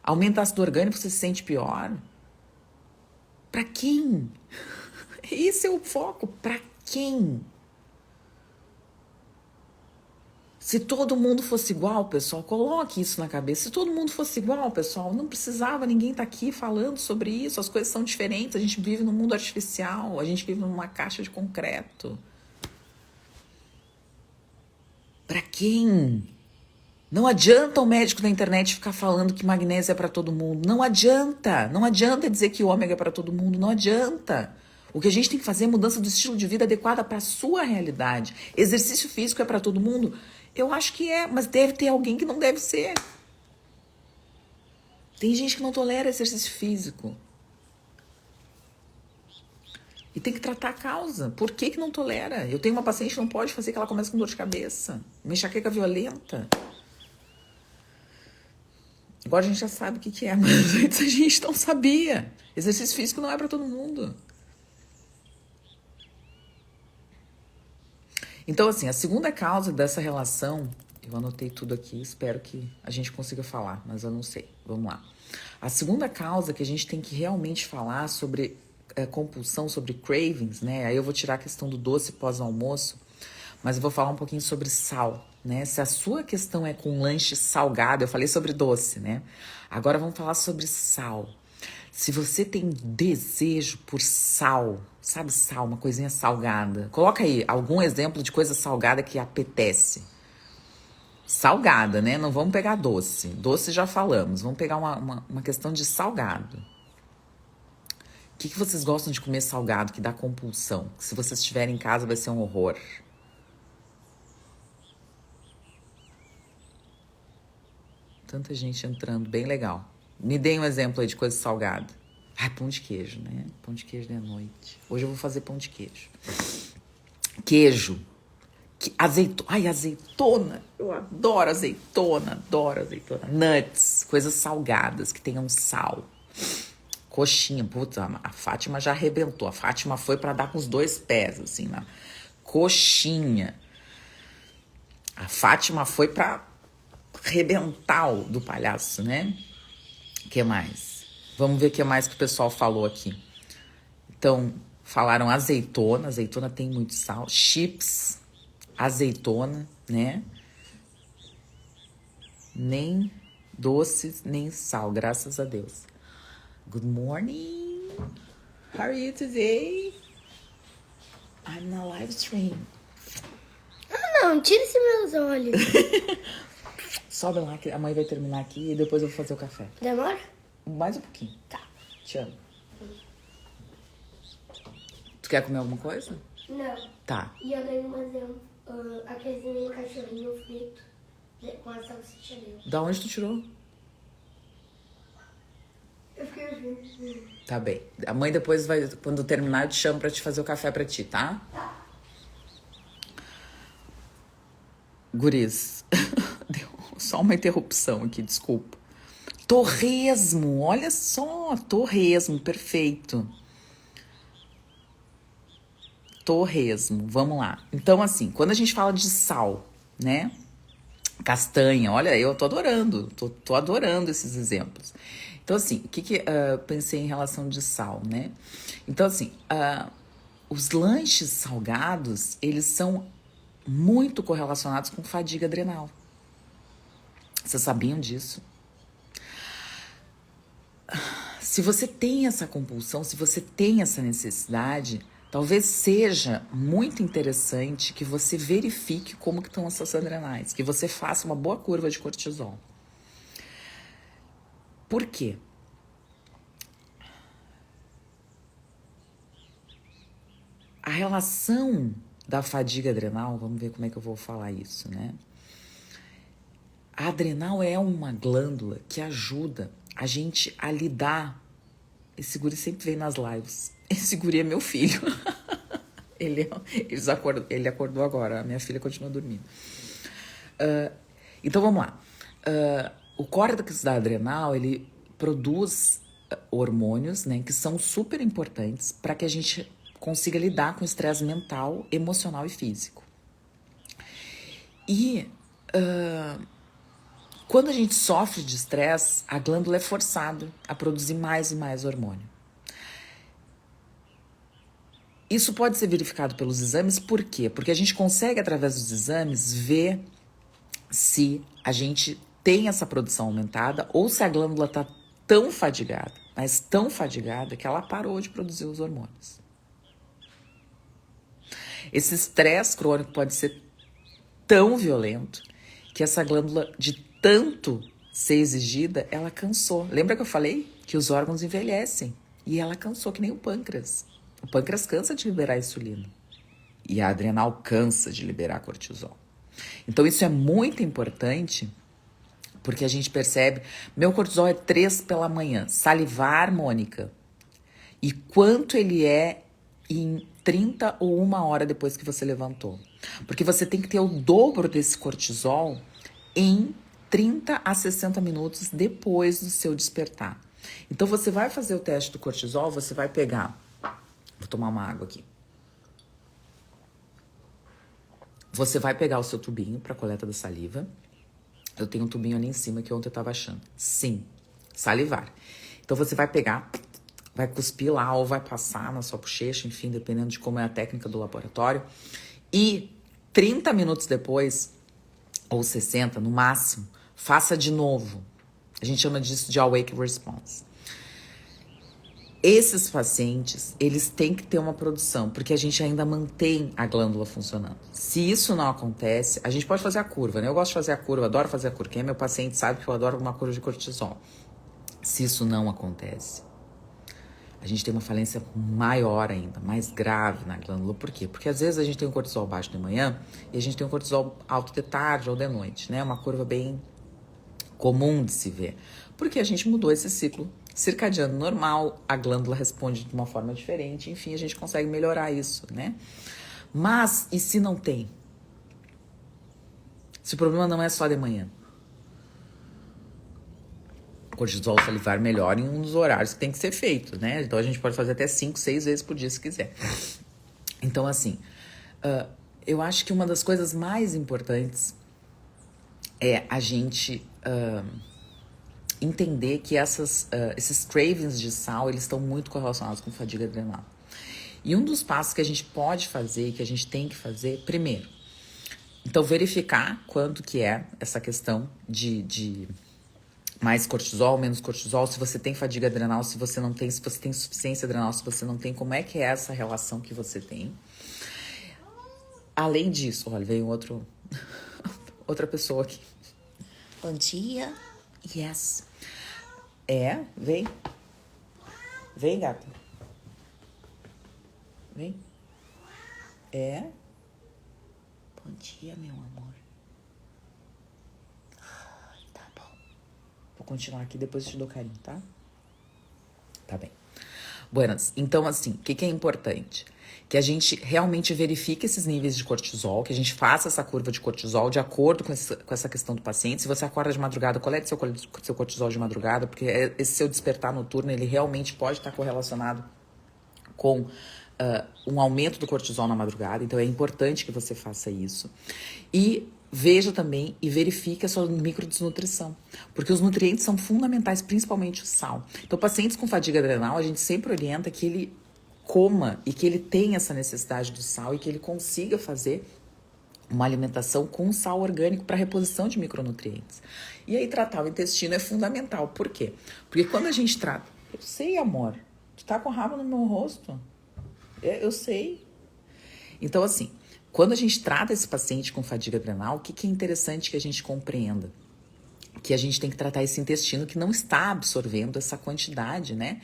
[SPEAKER 1] Aumenta ácido orgânico, você se sente pior. Para quem? Esse é o foco. Para quem? Se todo mundo fosse igual, pessoal, coloque isso na cabeça. Se todo mundo fosse igual, pessoal, não precisava ninguém estar aqui falando sobre isso. As coisas são diferentes. A gente vive num mundo artificial. A gente vive numa caixa de concreto. Para quem? Não adianta o médico da internet ficar falando que magnésio é para todo mundo. Não adianta. Não adianta dizer que o ômega é para todo mundo. Não adianta. O que a gente tem que fazer é mudança do estilo de vida adequada para a sua realidade. Exercício físico é para todo mundo? Eu acho que é, mas deve ter alguém que não deve ser. Tem gente que não tolera exercício físico. E tem que tratar a causa. Por que não tolera? Eu tenho uma paciente que não pode fazer que ela comece com dor de cabeça. Uma enxaqueca violenta. Agora a gente já sabe o que é, mas antes a gente não sabia. Exercício físico não é para todo mundo. Então, assim, a segunda causa dessa relação, eu anotei tudo aqui, espero que a gente consiga falar, mas eu não sei. Vamos lá. A segunda causa que a gente tem que realmente falar sobre compulsão, sobre cravings, né? Aí eu vou tirar a questão do doce pós-almoço, mas eu vou falar um pouquinho sobre sal, né? Se a sua questão é com lanche salgado, eu falei sobre doce, né? Agora vamos falar sobre sal. Se você tem desejo por sal, sabe sal, uma coisinha salgada, coloca aí algum exemplo de coisa salgada que apetece. Salgada, né? Não vamos pegar doce. Doce já falamos, vamos pegar uma questão de salgado. O que vocês gostam de comer salgado, que dá compulsão? Que se vocês estiverem em casa vai ser um horror. Tanta gente entrando, bem legal. Me deem um exemplo aí de coisa salgada. Ai, pão de queijo, né? Pão de queijo de noite. Hoje eu vou fazer pão de queijo. Queijo. Ai, azeitona. Eu adoro azeitona, Nuts, coisas salgadas que tenham sal. Coxinha. Puta, a Fátima já arrebentou. A Fátima foi pra dar com os dois pés, assim, na coxinha. A Fátima foi pra arrebentar o do palhaço, né? O que mais? Vamos ver o que mais que o pessoal falou aqui. Então, falaram azeitona. Azeitona tem muito sal. Chips, azeitona, né? Nem doces, nem sal, graças a Deus. Good morning. How are you today? I'm na live stream.
[SPEAKER 2] Ah, não, tira esses meus olhos.
[SPEAKER 1] Sobe lá que a mãe vai terminar aqui e depois eu vou fazer o café.
[SPEAKER 2] Demora?
[SPEAKER 1] Mais um pouquinho.
[SPEAKER 2] Tá.
[SPEAKER 1] Te amo. Tu quer comer alguma coisa?
[SPEAKER 2] Não.
[SPEAKER 1] Tá.
[SPEAKER 2] E eu dei aquele cachorrinho frito com a salsicha dele.
[SPEAKER 1] Da onde tu tirou?
[SPEAKER 2] Eu fiquei assim.
[SPEAKER 1] Tá bem. A mãe depois vai, quando terminar, eu te chamo pra te fazer o café pra ti, tá? Guris. Deu só uma interrupção aqui, desculpa. Torresmo, olha só, torresmo, perfeito. Torresmo, vamos lá. Então, assim, quando a gente fala de sal, né? Castanha, olha, eu tô adorando, tô adorando esses exemplos. Então, assim, o que pensei em relação de sal, né? Então, assim, os lanches salgados, eles são muito correlacionados com fadiga adrenal. Vocês sabiam disso? Se você tem essa compulsão, se você tem essa necessidade, talvez seja muito interessante que você verifique como que estão as suas adrenais, que você faça uma boa curva de cortisol. Por quê? A relação da fadiga adrenal, vamos ver como é que eu vou falar isso, né? A adrenal é uma glândula que ajuda a gente a lidar. Esse guri sempre vem nas lives. Esse guri é meu filho. Ele acordou agora, a minha filha continua dormindo. Então vamos lá. O córtex da adrenal, ele produz hormônios, né, que são super importantes para que a gente consiga lidar com o estresse mental, emocional e físico. E quando a gente sofre de estresse, a glândula é forçada a produzir mais e mais hormônio. Isso pode ser verificado pelos exames, por quê? Porque a gente consegue, através dos exames, ver se a gente tem essa produção aumentada ou se a glândula está tão fadigada, mas tão fadigada que ela parou de produzir os hormônios. Esse estresse crônico pode ser tão violento que essa glândula, de tanto ser exigida, ela cansou. Lembra que eu falei que os órgãos envelhecem? E ela cansou, que nem o pâncreas. O pâncreas cansa de liberar insulina. E a adrenal cansa de liberar cortisol. Então isso é muito importante, porque a gente percebe, meu cortisol é 3 pela manhã, salivar, Mônica, e quanto ele é em 30 ou 1 hora depois que você levantou. Porque você tem que ter o dobro desse cortisol em 30 a 60 minutos depois do seu despertar. Então você vai fazer o teste do cortisol, você vai pegar, vou tomar uma água aqui. Você vai pegar o seu tubinho para coleta da saliva. Eu tenho um tubinho ali em cima que ontem eu estava achando. Sim, salivar. Então você vai pegar, vai cuspir lá ou vai passar na sua bochecha, enfim, dependendo de como é a técnica do laboratório. E 30 minutos depois, ou 60 no máximo, faça de novo. A gente chama disso de awake response. Esses pacientes, eles têm que ter uma produção, porque a gente ainda mantém a glândula funcionando. Se isso não acontece, a gente pode fazer a curva, né? Eu gosto de fazer a curva, eu adoro fazer a curva. Quem é meu paciente sabe que eu adoro uma curva de cortisol. Se isso não acontece, a gente tem uma falência maior ainda, mais grave na glândula. Por quê? Porque às vezes a gente tem um cortisol baixo de manhã e a gente tem um cortisol alto de tarde ou de noite, né? Uma curva bem comum de se ver. Porque a gente mudou esse ciclo circadiano normal, a glândula responde de uma forma diferente, enfim, a gente consegue melhorar isso, né? Mas, e se não tem? Se o problema não é só de manhã? O cortisol salivar melhora em um dos horários que tem que ser feito, né? Então a gente pode fazer até 5, 6 vezes por dia se quiser. Então, assim, eu acho que uma das coisas mais importantes é a gente entender que esses cravings de sal, eles estão muito correlacionados com fadiga adrenal. E um dos passos que a gente pode fazer, que a gente tem que fazer, primeiro, então verificar quanto que é essa questão de mais cortisol, menos cortisol, se você tem fadiga adrenal, se você não tem, se você tem insuficiência adrenal, se você não tem, como é que é essa relação que você tem. Além disso, olha, veio outra pessoa aqui. Bom dia. Yes. Vem. Vem, gata. Vem. Bom dia, meu amor. Ai, tá bom. Vou continuar aqui, depois eu te dou carinho, tá? Tá bem. Buenas. Então, assim, o que é importante? Que a gente realmente verifique esses níveis de cortisol, que a gente faça essa curva de cortisol de acordo com essa questão do paciente. Se você acorda de madrugada, colete seu cortisol de madrugada, porque esse seu despertar noturno, ele realmente pode estar correlacionado com um aumento do cortisol na madrugada. Então, é importante que você faça isso. E veja também e verifique a sua microdesnutrição, porque os nutrientes são fundamentais, principalmente o sal. Então, pacientes com fadiga adrenal, a gente sempre orienta que ele coma e que ele tenha essa necessidade do sal e que ele consiga fazer uma alimentação com sal orgânico para reposição de micronutrientes. E aí tratar o intestino é fundamental. Por quê? Porque quando a gente trata... Eu sei, amor. Tu tá com rabo no meu rosto. Eu sei. Então, assim, quando a gente trata esse paciente com fadiga adrenal, o que é interessante que a gente compreenda? Que a gente tem que tratar esse intestino que não está absorvendo essa quantidade, né?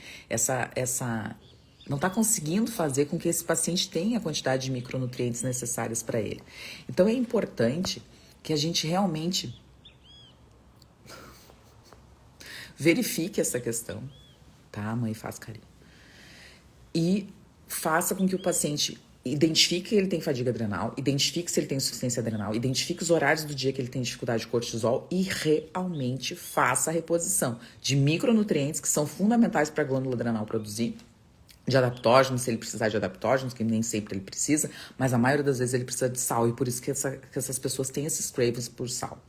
[SPEAKER 1] Não está conseguindo fazer com que esse paciente tenha a quantidade de micronutrientes necessárias para ele. Então, é importante que a gente realmente verifique essa questão, tá? Mãe, faz carinho. E faça com que o paciente identifique que ele tem fadiga adrenal, identifique se ele tem insuficiência adrenal, identifique os horários do dia que ele tem dificuldade de cortisol e realmente faça a reposição de micronutrientes que são fundamentais para a glândula adrenal produzir, de adaptógenos, se ele precisar de adaptógenos, que nem sempre ele precisa, mas a maioria das vezes ele precisa de sal, e por isso que essas pessoas têm esses cravings por sal.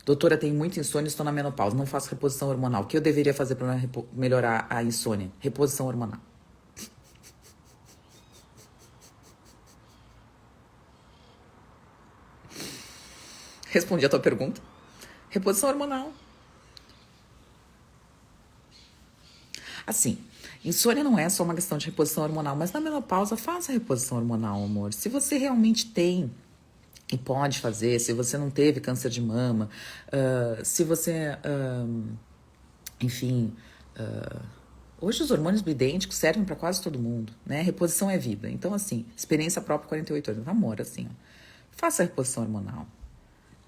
[SPEAKER 1] Doutora, tenho muita insônia e estou na menopausa, não faço reposição hormonal. O que eu deveria fazer para melhorar a insônia? Reposição hormonal. Respondi a tua pergunta. Reposição hormonal. Assim, insônia não é só uma questão de reposição hormonal, mas na menopausa faça a reposição hormonal, amor. Se você realmente tem e pode fazer, se você não teve câncer de mama, se você, enfim, hoje os hormônios bioidênticos servem para quase todo mundo, né? Reposição é vida. Então, assim, experiência própria 48 anos, amor, assim, ó, faça a reposição hormonal,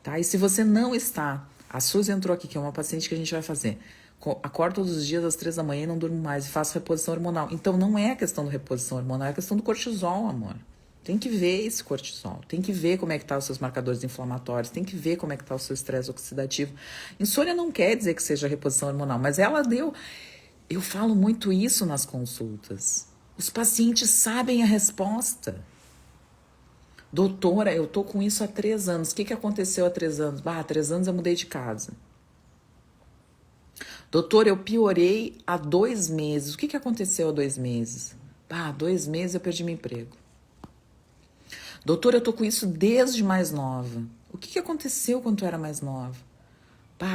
[SPEAKER 1] tá? E se você não está, a Suzy entrou aqui, que é uma paciente que a gente vai fazer, acordo todos os dias às 3 da manhã e não durmo mais e faço reposição hormonal. Então, não é a questão da reposição hormonal, é a questão do cortisol, amor. Tem que ver esse cortisol, tem que ver como é que tá os seus marcadores inflamatórios, tem que ver como é que tá o seu estresse oxidativo. Insônia não quer dizer que seja reposição hormonal, mas ela deu... Eu falo muito isso nas consultas. Os pacientes sabem a resposta. Doutora, eu tô com isso há 3 anos. O que aconteceu há 3 anos? Há 3 anos eu mudei de casa. Doutora, eu piorei há 2 meses. O que aconteceu há 2 meses? Há 2 meses eu perdi meu emprego. Doutora, eu tô com isso desde mais nova. O que aconteceu quando eu era mais nova?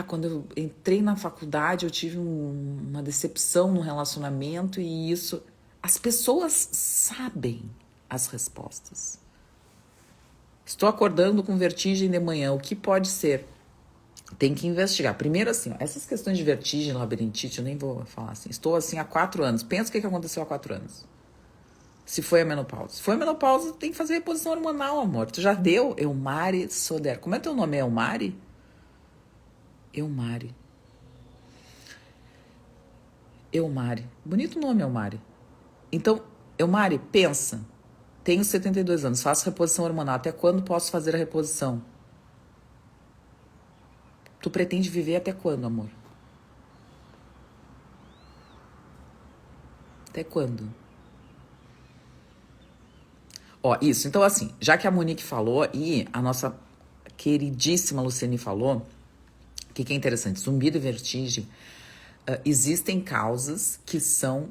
[SPEAKER 1] Quando eu entrei na faculdade, eu tive uma decepção no relacionamento e isso... As pessoas sabem as respostas. Estou acordando com vertigem de manhã. O que pode ser? Tem que investigar. Primeiro, assim, ó, essas questões de vertigem, labirintite, eu nem vou falar assim. Estou assim há 4 anos. Pensa o que aconteceu há 4 anos. Se foi a menopausa. Se foi a menopausa, tem que fazer reposição hormonal, amor. Tu já deu? Eumari Soder. Como é teu nome? É Eumari? Eumari. Eumari. Bonito nome, Eumari. Então, Eumari, pensa. Tenho 72 anos, faço reposição hormonal. Até quando posso fazer a reposição? Tu pretende viver até quando, amor? Até quando? Ó, isso. Então, assim, já que a Monique falou e a nossa queridíssima Luciane falou, o que é interessante? Zumbido e vertigem, existem causas que são,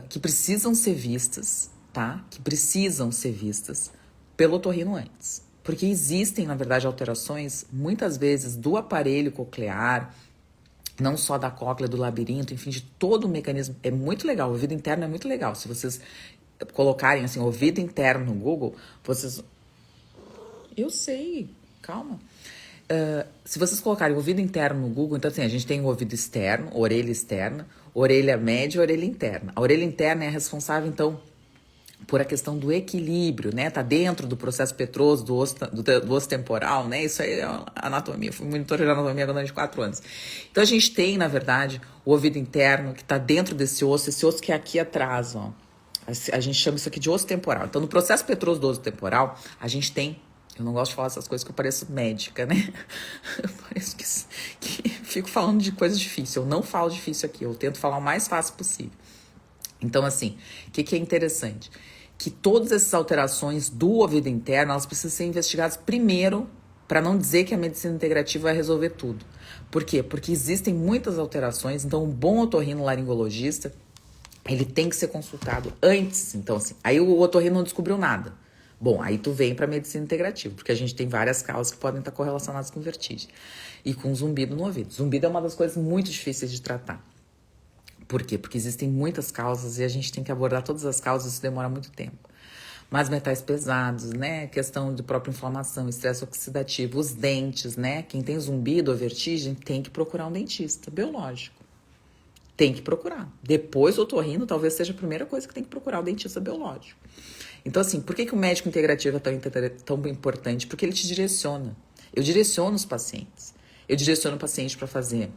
[SPEAKER 1] que precisam ser vistas, tá? Que precisam ser vistas pelo otorrino antes. Porque existem, na verdade, alterações, muitas vezes, do aparelho coclear, não só da cóclea, do labirinto, enfim, de todo o mecanismo. É muito legal, o ouvido interno é muito legal. Se vocês colocarem, assim, ouvido interno no Google, vocês... Eu sei, calma. Se vocês colocarem ouvido interno no Google, então, assim, a gente tem o ouvido externo, orelha externa, orelha média e orelha interna. A orelha interna é a responsável, então, por a questão do equilíbrio, né? Tá dentro do processo petroso do osso temporal, né? Isso aí é anatomia. Eu fui monitora de anatomia durante 4 anos. Então, a gente tem, na verdade, o ouvido interno que tá dentro desse osso, esse osso que é aqui atrás, ó. A gente chama isso aqui de osso temporal. Então, no processo petroso do osso temporal, a gente tem... Eu não gosto de falar essas coisas que eu pareço médica, né? Eu pareço que fico falando de coisas difíceis. Eu não falo difícil aqui. Eu tento falar o mais fácil possível. Então, assim, o que é interessante? Que todas essas alterações do ouvido interno, elas precisam ser investigadas primeiro, para não dizer que a medicina integrativa vai resolver tudo. Por quê? Porque existem muitas alterações, então um bom otorrinolaringologista, ele tem que ser consultado antes. Então, assim, aí o otorrino não descobriu nada. Bom, aí tu vem para medicina integrativa, porque a gente tem várias causas que podem estar correlacionadas com vertigem e com zumbido no ouvido. Zumbido é uma das coisas muito difíceis de tratar. Por quê? Porque existem muitas causas e a gente tem que abordar todas as causas, isso demora muito tempo. Mas metais pesados, né? Questão de própria inflamação, estresse oxidativo, os dentes, né? Quem tem zumbido ou vertigem tem que procurar um dentista biológico. Tem que procurar. Depois o otorrino talvez seja a primeira coisa que tem que procurar o dentista biológico. Então, assim, por que o médico integrativo é tão importante? Porque ele te direciona. Eu direciono os pacientes. Eu direciono o paciente para fazer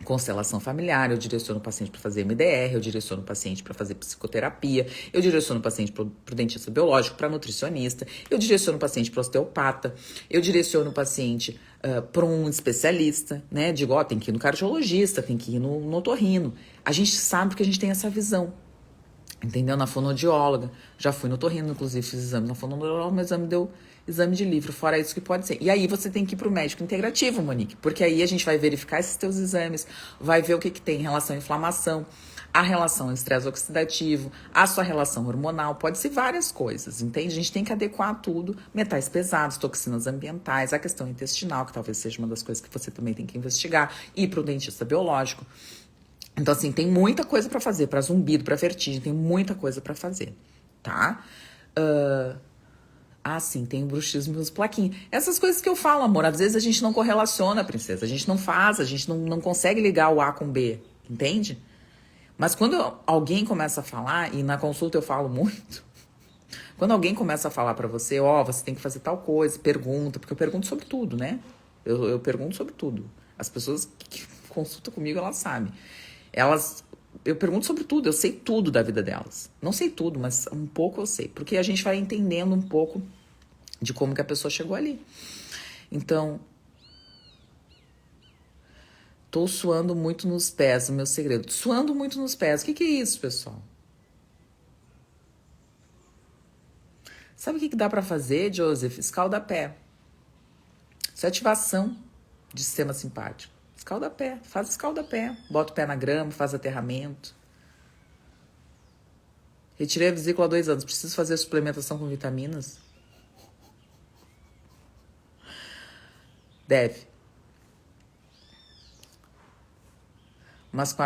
[SPEAKER 1] constelação familiar, eu direciono o paciente para fazer MDR, eu direciono o paciente para fazer psicoterapia, eu direciono o paciente para o dentista biológico, para nutricionista, eu direciono o paciente para osteopata, eu direciono o paciente para um especialista, né? Digo, ó, tem que ir no cardiologista, tem que ir no otorrino. A gente sabe que a gente tem essa visão, entendeu? Na fonoaudióloga, já fui no otorrino, inclusive fiz exame na fonoaudióloga, meu exame deu exame de livro, fora isso que pode ser. E aí você tem que ir pro médico integrativo, Monique, porque aí a gente vai verificar esses teus exames, vai ver o que tem em relação à inflamação, a relação ao estresse oxidativo, a sua relação hormonal, pode ser várias coisas, entende? A gente tem que adequar tudo, metais pesados, toxinas ambientais, a questão intestinal, que talvez seja uma das coisas que você também tem que investigar, ir pro dentista biológico. Então, assim, tem muita coisa pra fazer, pra zumbido, pra vertigem, tem muita coisa pra fazer, tá? Sim, tem o bruxismo e os plaquinhos. Essas coisas que eu falo, amor, às vezes a gente não correlaciona, princesa. A gente não faz, a gente não consegue ligar o A com o B, entende? Mas quando alguém começa a falar, e na consulta eu falo muito, quando alguém começa a falar pra você, ó, você tem que fazer tal coisa, pergunta, porque eu pergunto sobre tudo, né? Eu pergunto sobre tudo. As pessoas que consultam comigo, elas sabem. Eu pergunto sobre tudo, eu sei tudo da vida delas. Não sei tudo, mas um pouco eu sei. Porque a gente vai entendendo um pouco de como que a pessoa chegou ali. Então, tô suando muito nos pés, o meu segredo. Suando muito nos pés. O que é isso, pessoal? Sabe o que dá pra fazer, Joseph? Escalda-pé. Isso é ativação de sistema simpático. Escalda-pé, faz escalda-pé. Bota o pé na grama, faz aterramento. Retirei a vesícula há 2 anos. Preciso fazer suplementação com vitaminas? Deve. Mas com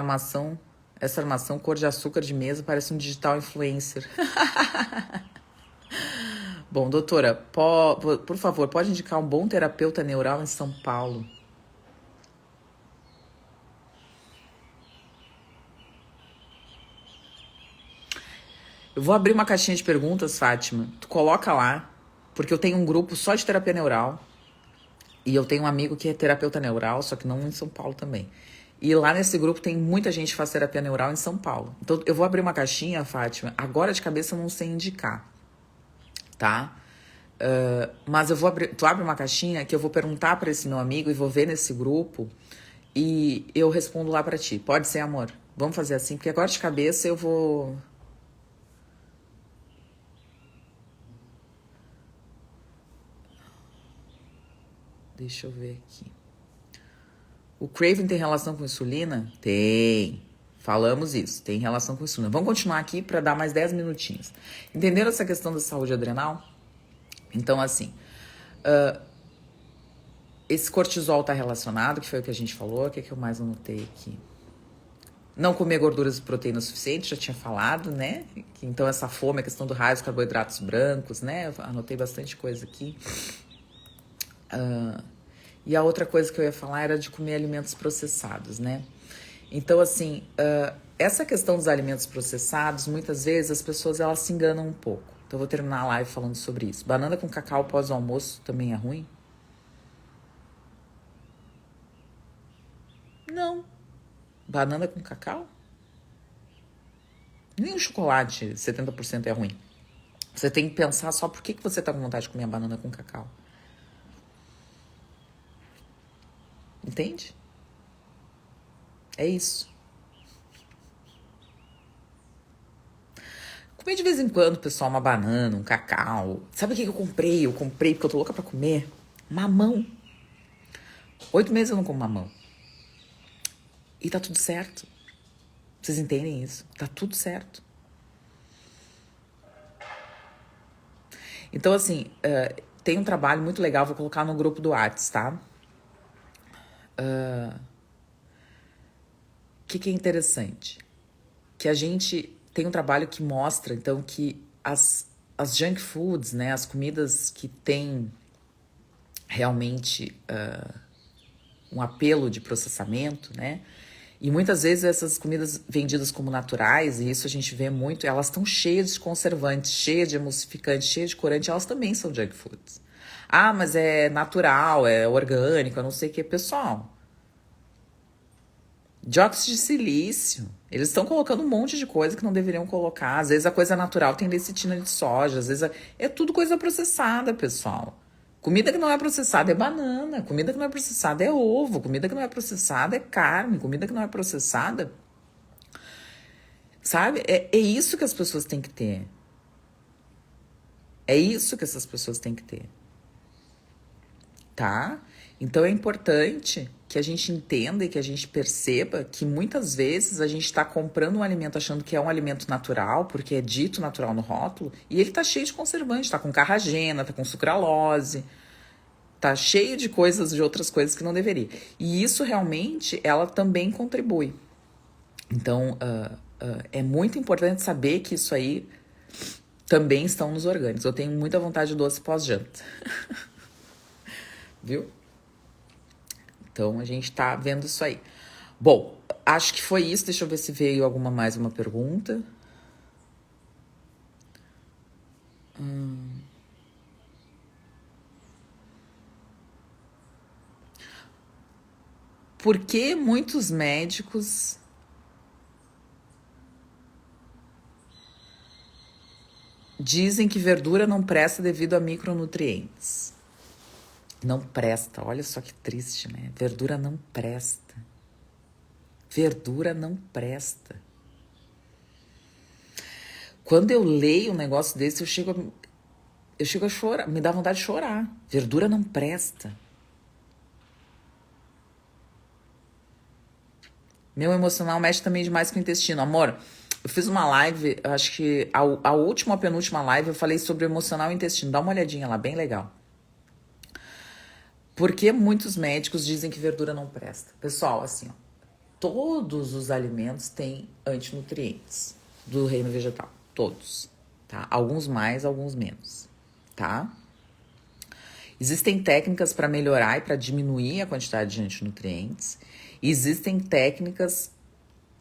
[SPEAKER 1] essa armação cor de açúcar de mesa, parece um digital influencer. Bom, doutora, por favor, pode indicar um bom terapeuta neural em São Paulo? Eu vou abrir uma caixinha de perguntas, Fátima. Tu coloca lá, porque eu tenho um grupo só de terapia neural. E eu tenho um amigo que é terapeuta neural, só que não em São Paulo também. E lá nesse grupo tem muita gente que faz terapia neural em São Paulo. Então eu vou abrir uma caixinha, Fátima. Agora de cabeça eu não sei indicar, tá? Mas eu vou abrir. Tu abre uma caixinha que eu vou perguntar pra esse meu amigo e vou ver nesse grupo. E eu respondo lá pra ti. Pode ser, amor? Vamos fazer assim, porque agora de cabeça eu vou. Deixa eu ver aqui. O craving tem relação com insulina? Tem. Falamos isso. Tem relação com insulina. Vamos continuar aqui para dar mais 10 minutinhos. Entenderam essa questão da saúde adrenal? Então, assim, esse cortisol está relacionado, que foi o que a gente falou. O que eu mais anotei aqui? Não comer gorduras e proteínas suficientes, já tinha falado, né? Então, essa fome, a questão do raio, os carboidratos brancos, né? Eu anotei bastante coisa aqui. E a outra coisa que eu ia falar era de comer alimentos processados, né? Então, assim, essa questão dos alimentos processados, muitas vezes as pessoas elas se enganam um pouco. Então, eu vou terminar a live falando sobre isso. Banana com cacau pós-almoço também é ruim? Não. Banana com cacau? Nem o chocolate 70% é ruim. Você tem que pensar só por que você tá com vontade de comer a banana com cacau. Entende? É isso. Comer de vez em quando, pessoal, uma banana, um cacau. Sabe o que eu comprei? Eu comprei porque eu tô louca pra comer mamão. 8 meses eu não como mamão. E tá tudo certo. Vocês entendem isso? Tá tudo certo. Então, assim, tem um trabalho muito legal, vou colocar no grupo do Whats, tá? O que é interessante? Que a gente tem um trabalho que mostra, então, que as junk foods, né, as comidas que têm realmente um apelo de processamento, né, e muitas vezes essas comidas vendidas como naturais, e isso a gente vê muito, elas estão cheias de conservantes, cheias de emulsificantes, cheias de corante, elas também são junk foods. Ah, mas é natural, é orgânico, eu não sei o que. Pessoal, Dióxido de silício. Eles estão colocando um monte de coisa que não deveriam colocar. Às vezes a coisa natural tem lecitina de soja, às vezes é tudo coisa processada, pessoal. Comida que não é processada é banana, comida que não é processada é ovo, comida que não é processada é carne, comida que não é processada, sabe? É isso que as pessoas têm que ter. É isso que essas pessoas têm que ter, tá? Então é importante que a gente entenda e que a gente perceba que muitas vezes a gente está comprando um alimento achando que é um alimento natural, porque é dito natural no rótulo, e ele tá cheio de conservante, tá com carragena, tá com sucralose, tá cheio de coisas, de outras coisas que não deveria. E isso realmente, ela também contribui. Então, é muito importante saber que isso aí também estão nos orgânicos. Eu tenho muita vontade de doce pós-janta. Viu? Então, a gente tá vendo isso aí. Bom, acho que foi isso. Deixa eu ver se veio mais uma pergunta. Por que muitos médicos dizem que verdura não presta devido a micronutrientes? Não presta, olha só que triste, né? Verdura não presta. Verdura não presta. Quando eu leio um negócio desse, eu chego a chorar, me dá vontade de chorar. Verdura não presta. Meu emocional mexe também demais com o intestino. Amor, eu fiz uma live, acho que a última ou penúltima live eu falei sobre o emocional e o intestino. Dá uma olhadinha lá, bem legal. Por que muitos médicos dizem que verdura não presta? Pessoal, assim, ó, todos os alimentos têm antinutrientes do reino vegetal. Todos, tá? Alguns mais, alguns menos, tá? Existem técnicas para melhorar e para diminuir a quantidade de antinutrientes. E existem técnicas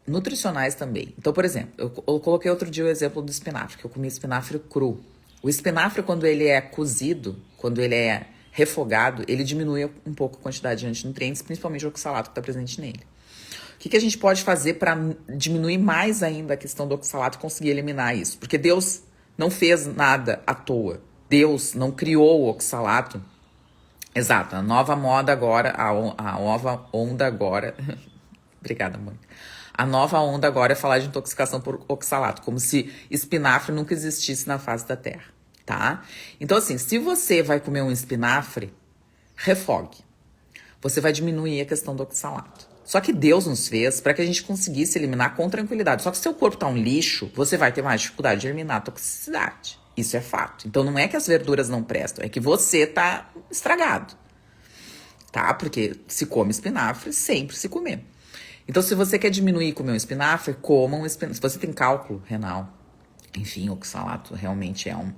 [SPEAKER 1] nutricionais também. Então, por exemplo, eu coloquei outro dia o exemplo do espinafre, que eu comi espinafre cru. O espinafre, quando ele é cozido, quando ele é refogado, ele diminui um pouco a quantidade de antinutrientes, principalmente o oxalato que está presente nele. O que a gente pode fazer para diminuir mais ainda a questão do oxalato e conseguir eliminar isso? Porque Deus não fez nada à toa. Deus não criou o oxalato. Exato, a nova moda agora, a nova onda agora... Obrigada, mãe. A nova onda agora é falar de intoxicação por oxalato, como se espinafre nunca existisse na face da Terra, tá? Então, assim, se você vai comer um espinafre, refogue. Você vai diminuir a questão do oxalato. Só que Deus nos fez para que a gente conseguisse eliminar com tranquilidade. Só que se seu corpo tá um lixo, você vai ter mais dificuldade de eliminar a toxicidade. Isso é fato. Então, não é que as verduras não prestam, é que você tá estragado, tá? Porque se come espinafre, sempre se comer. Então, se você quer diminuir e comer um espinafre, coma um espinafre. Se você tem cálculo renal, enfim, o oxalato realmente é um...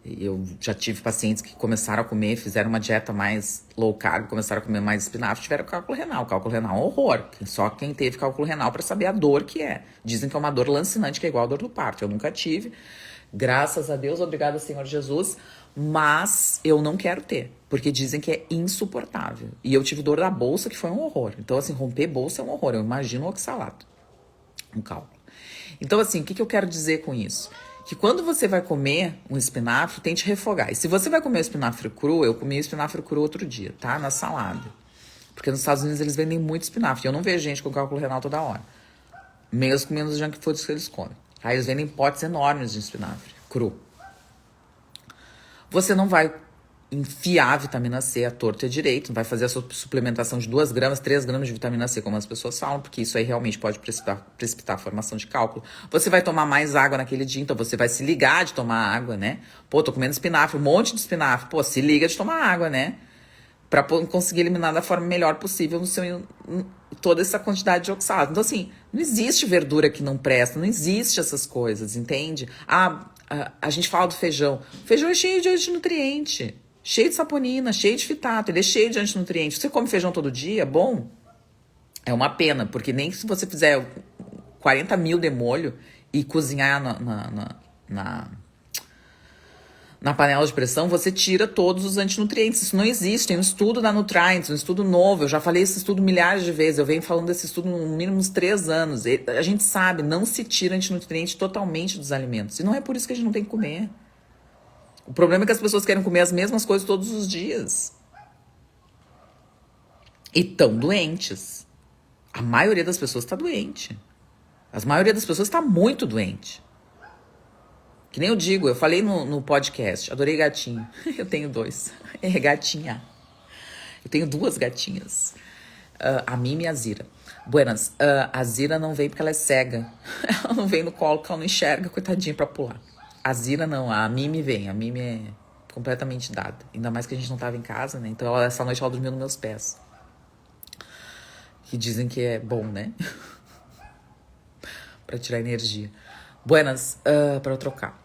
[SPEAKER 1] Eu já tive pacientes que começaram a comer, fizeram uma dieta mais low carb, começaram a comer mais espinafre, tiveram cálculo renal. Cálculo renal é um horror. Só quem teve cálculo renal para saber a dor que é. Dizem que é uma dor lancinante, que é igual a dor do parto. Eu nunca tive. Graças a Deus, obrigada, Senhor Jesus. Mas eu não quero ter, porque dizem que é insuportável. E eu tive dor da bolsa, que foi um horror. Então, assim, romper bolsa é um horror. Eu imagino o oxalato, um cálculo. Então, assim, o que eu quero dizer com isso? Que quando você vai comer um espinafre, tente refogar. E se você vai comer o espinafre cru, eu comi o espinafre cru outro dia, tá? Na salada. Porque nos Estados Unidos eles vendem muito espinafre. Eu não vejo gente com cálculo renal toda hora. Mesmo comendo os junk foods que eles comem. Tá? Eles vendem potes enormes de espinafre cru. Você não vai enfiar a vitamina C à torta e à direito, não vai fazer a sua suplementação de 2 gramas, 3 gramas de vitamina C, como as pessoas falam, porque isso aí realmente pode precipitar a formação de cálculo. Você vai tomar mais água naquele dia, então você vai se ligar de tomar água, né? Pô, tô comendo espinafre, um monte de espinafre. Pô, se liga de tomar água, né? Pra conseguir eliminar da forma melhor possível toda essa quantidade de oxalato. Então, assim, não existe verdura que não presta, não existe essas coisas, entende? A gente fala do feijão. O feijão é cheio de antinutriente, cheio de saponina, cheio de fitato, ele é cheio de antinutriente. Você come feijão todo dia, bom, é uma pena, porque nem se você fizer 40 mil de molho e cozinhar na panela de pressão, você tira todos os antinutrientes. Isso não existe. Tem um estudo da Nutrients, um estudo novo. Eu já falei esse estudo milhares de vezes. Eu venho falando desse estudo no mínimo uns 3 anos. A gente sabe, não se tira antinutriente totalmente dos alimentos. E não é por isso que a gente não tem que comer. O problema é que as pessoas querem comer as mesmas coisas todos os dias. E estão doentes. A maioria das pessoas está doente. A maioria das pessoas está muito doente. Que nem eu digo, eu falei no podcast, adorei gatinho. Eu tenho 2. É gatinha. Eu tenho 2 gatinhas. A Mimi e a Zira. Buenas, a Zira não vem porque ela é cega. Ela não vem no colo porque ela não enxerga, coitadinha, pra pular. A Zira não, a Mimi vem. A Mimi é completamente dada. Ainda mais que a gente não tava em casa, né? Então essa noite ela dormiu nos meus pés. Que dizem que é bom, né? Pra tirar energia. Buenas, pra eu trocar.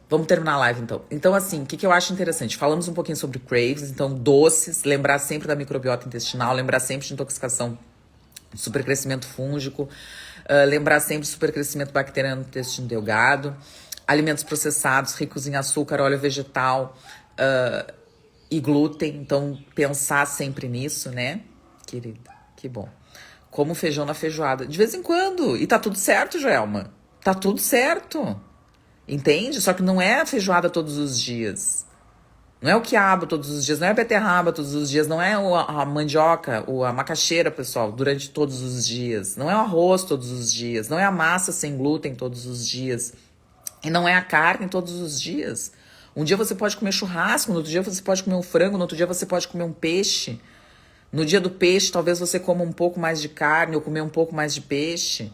[SPEAKER 1] Vamos terminar a live, então. Então, assim, o que eu acho interessante? Falamos um pouquinho sobre craves, então, doces, lembrar sempre da microbiota intestinal, lembrar sempre de intoxicação, supercrescimento fúngico, lembrar sempre de supercrescimento bacteriano no intestino delgado, alimentos processados, ricos em açúcar, óleo vegetal e glúten. Então, pensar sempre nisso, né, querida? Que bom. Como feijão na feijoada. De vez em quando. E tá tudo certo, Joelma. Tá tudo certo. Entende? Só que não é a feijoada todos os dias. Não é o quiabo todos os dias. Não é a beterraba todos os dias. Não é a mandioca, a macaxeira, pessoal, durante todos os dias. Não é o arroz todos os dias. Não é a massa sem glúten todos os dias. E não é a carne todos os dias. Um dia você pode comer churrasco, no outro dia você pode comer um frango, no outro dia você pode comer um peixe. No dia do peixe, talvez você coma um pouco mais de carne ou comer um pouco mais de peixe.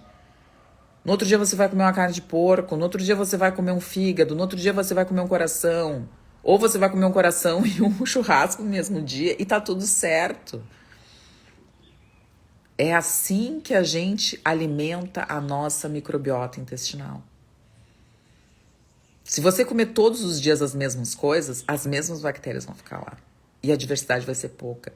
[SPEAKER 1] No outro dia você vai comer uma carne de porco, no outro dia você vai comer um fígado, no outro dia você vai comer um coração. Ou você vai comer um coração e um churrasco no mesmo dia e tá tudo certo. É assim que a gente alimenta a nossa microbiota intestinal. Se você comer todos os dias as mesmas coisas, as mesmas bactérias vão ficar lá. E a diversidade vai ser pouca.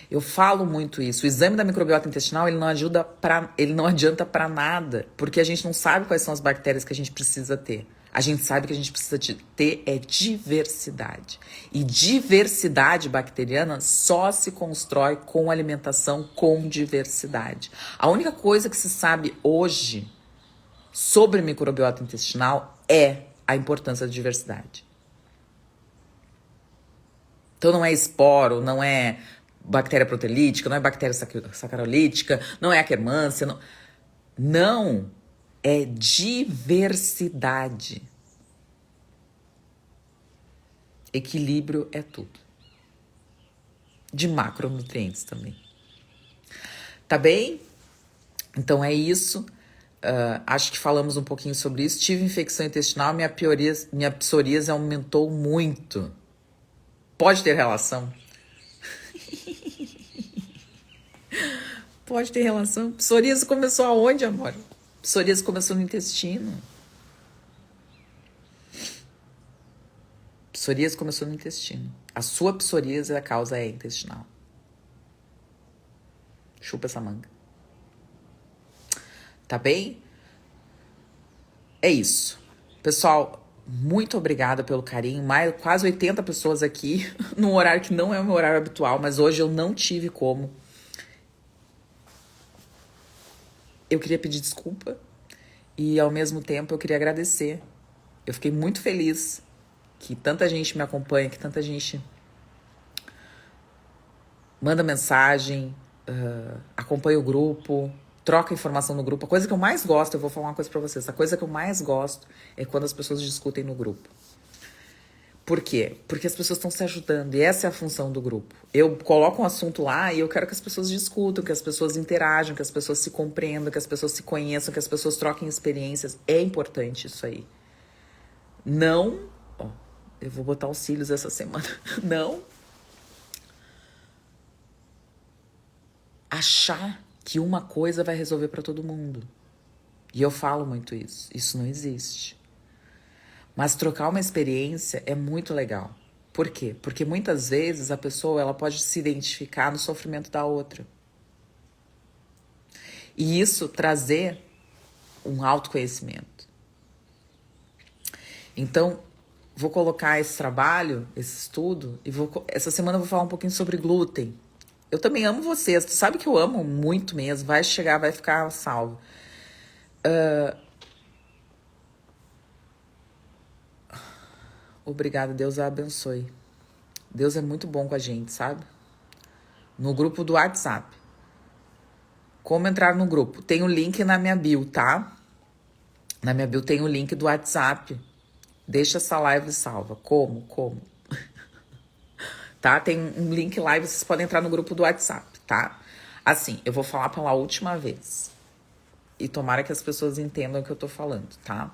[SPEAKER 1] Eu falo muito isso. O exame da microbiota intestinal, ele não adianta para nada, porque a gente não sabe quais são as bactérias que a gente precisa ter. A gente sabe que a gente precisa ter diversidade. E diversidade bacteriana só se constrói com alimentação com diversidade. A única coisa que se sabe hoje sobre microbiota intestinal é a importância da diversidade. Então não é esporo, não é bactéria proteolítica, não é bactéria sacarolítica, não é Akkermansia, não, é diversidade. Equilíbrio é tudo. De macronutrientes também. Tá bem? Então é isso. Acho que falamos um pouquinho sobre isso. Tive infecção intestinal, minha psoríase aumentou muito. Pode ter relação? Pode ter relação. Psoríase começou aonde, amor? Psoríase começou no intestino. Psoríase começou no intestino. A sua psoríase, a causa é intestinal. Chupa essa manga. Tá bem? É isso. Pessoal, muito obrigada pelo carinho. Quase 80 pessoas aqui, num horário que não é o meu horário habitual, mas hoje eu não tive como. Eu queria pedir desculpa e, ao mesmo tempo, eu queria agradecer. Eu fiquei muito feliz que tanta gente me acompanha, que tanta gente manda mensagem, acompanha o grupo, troca informação no grupo. A coisa que eu mais gosto, eu vou falar uma coisa pra vocês, a coisa que eu mais gosto é quando as pessoas discutem no grupo. Por quê? Porque as pessoas estão se ajudando e essa é a função do grupo. Eu coloco um assunto lá e eu quero que as pessoas discutam, que as pessoas interajam, que as pessoas se compreendam, que as pessoas se conheçam, que as pessoas troquem experiências. É importante isso aí. Não, eu vou botar os cílios essa semana. Não achar que uma coisa vai resolver para todo mundo. E eu falo muito isso. Isso não existe. Mas trocar uma experiência é muito legal. Por quê? Porque muitas vezes a pessoa ela pode se identificar no sofrimento da outra. E isso trazer um autoconhecimento. Então, vou colocar esse trabalho, esse estudo, e essa semana eu vou falar um pouquinho sobre glúten. Eu também amo vocês, tu sabe que eu amo muito mesmo, vai chegar, vai ficar salvo. Obrigada, Deus a abençoe. Deus é muito bom com a gente, sabe? No grupo do WhatsApp. Como entrar no grupo? Tem o link na minha bio, tá? Na minha bio tem o link do WhatsApp. Deixa essa live salva. Como? Tá? Tem um link lá e vocês podem entrar no grupo do WhatsApp, tá? Assim, eu vou falar pela última vez. E tomara que as pessoas entendam o que eu tô falando, tá?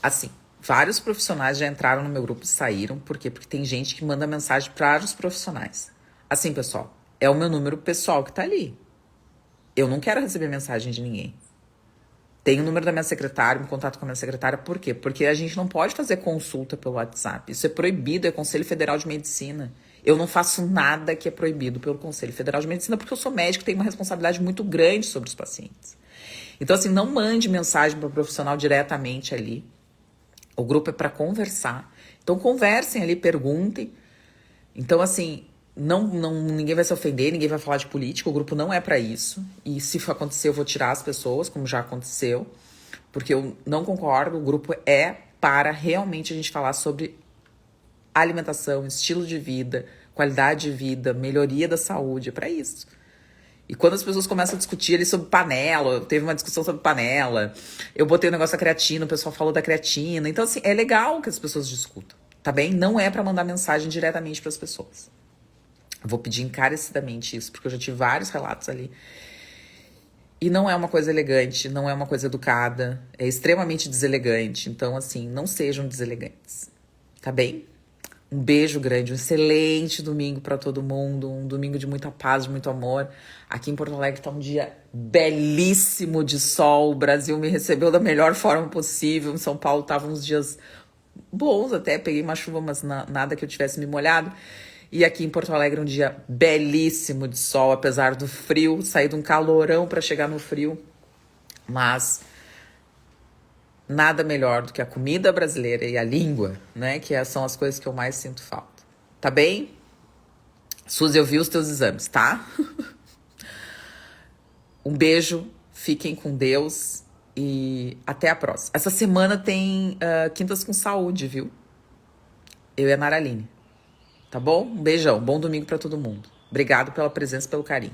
[SPEAKER 1] Assim, vários profissionais já entraram no meu grupo e saíram. Por quê? Porque tem gente que manda mensagem para os profissionais. Assim, pessoal, é o meu número pessoal que tá ali. Eu não quero receber mensagem de ninguém. Tem o número da minha secretária, um contato com a minha secretária. Por quê? Porque a gente não pode fazer consulta pelo WhatsApp. Isso é proibido, é Conselho Federal de Medicina. Eu não faço nada que é proibido pelo Conselho Federal de Medicina porque eu sou médico e tenho uma responsabilidade muito grande sobre os pacientes. Então, assim, não mande mensagem para o profissional diretamente ali. O grupo é para conversar. Então, conversem ali, perguntem. Então, assim, ninguém vai se ofender, ninguém vai falar de política, o grupo não é para isso. E se for acontecer, eu vou tirar as pessoas, como já aconteceu, porque eu não concordo. O grupo é para realmente a gente falar sobre alimentação, estilo de vida, qualidade de vida, melhoria da saúde, é para isso. E quando as pessoas começam a discutir ali sobre panela, teve uma discussão sobre panela, eu botei o negócio da creatina, o pessoal falou da creatina. Então, assim, é legal que as pessoas discutam, tá bem? Não é para mandar mensagem diretamente para as pessoas. Eu vou pedir encarecidamente isso, porque eu já tive vários relatos ali. E não é uma coisa elegante, não é uma coisa educada, é extremamente deselegante. Então, assim, não sejam deselegantes, tá bem? Um beijo grande, um excelente domingo para todo mundo, um domingo de muita paz, de muito amor. Aqui em Porto Alegre tá um dia belíssimo de sol, o Brasil me recebeu da melhor forma possível. Em São Paulo tava uns dias bons até, peguei uma chuva, mas nada que eu tivesse me molhado. E aqui em Porto Alegre um dia belíssimo de sol, apesar do frio, saí de um calorão para chegar no frio. Mas nada melhor do que a comida brasileira e a língua, né? Que são as coisas que eu mais sinto falta. Tá bem? Suzy, eu vi os teus exames, tá? Um beijo, fiquem com Deus e até a próxima. Essa semana tem Quintas com Saúde, viu? Eu e a Naraline. Tá bom? Um beijão, bom domingo pra todo mundo. Obrigado pela presença e pelo carinho.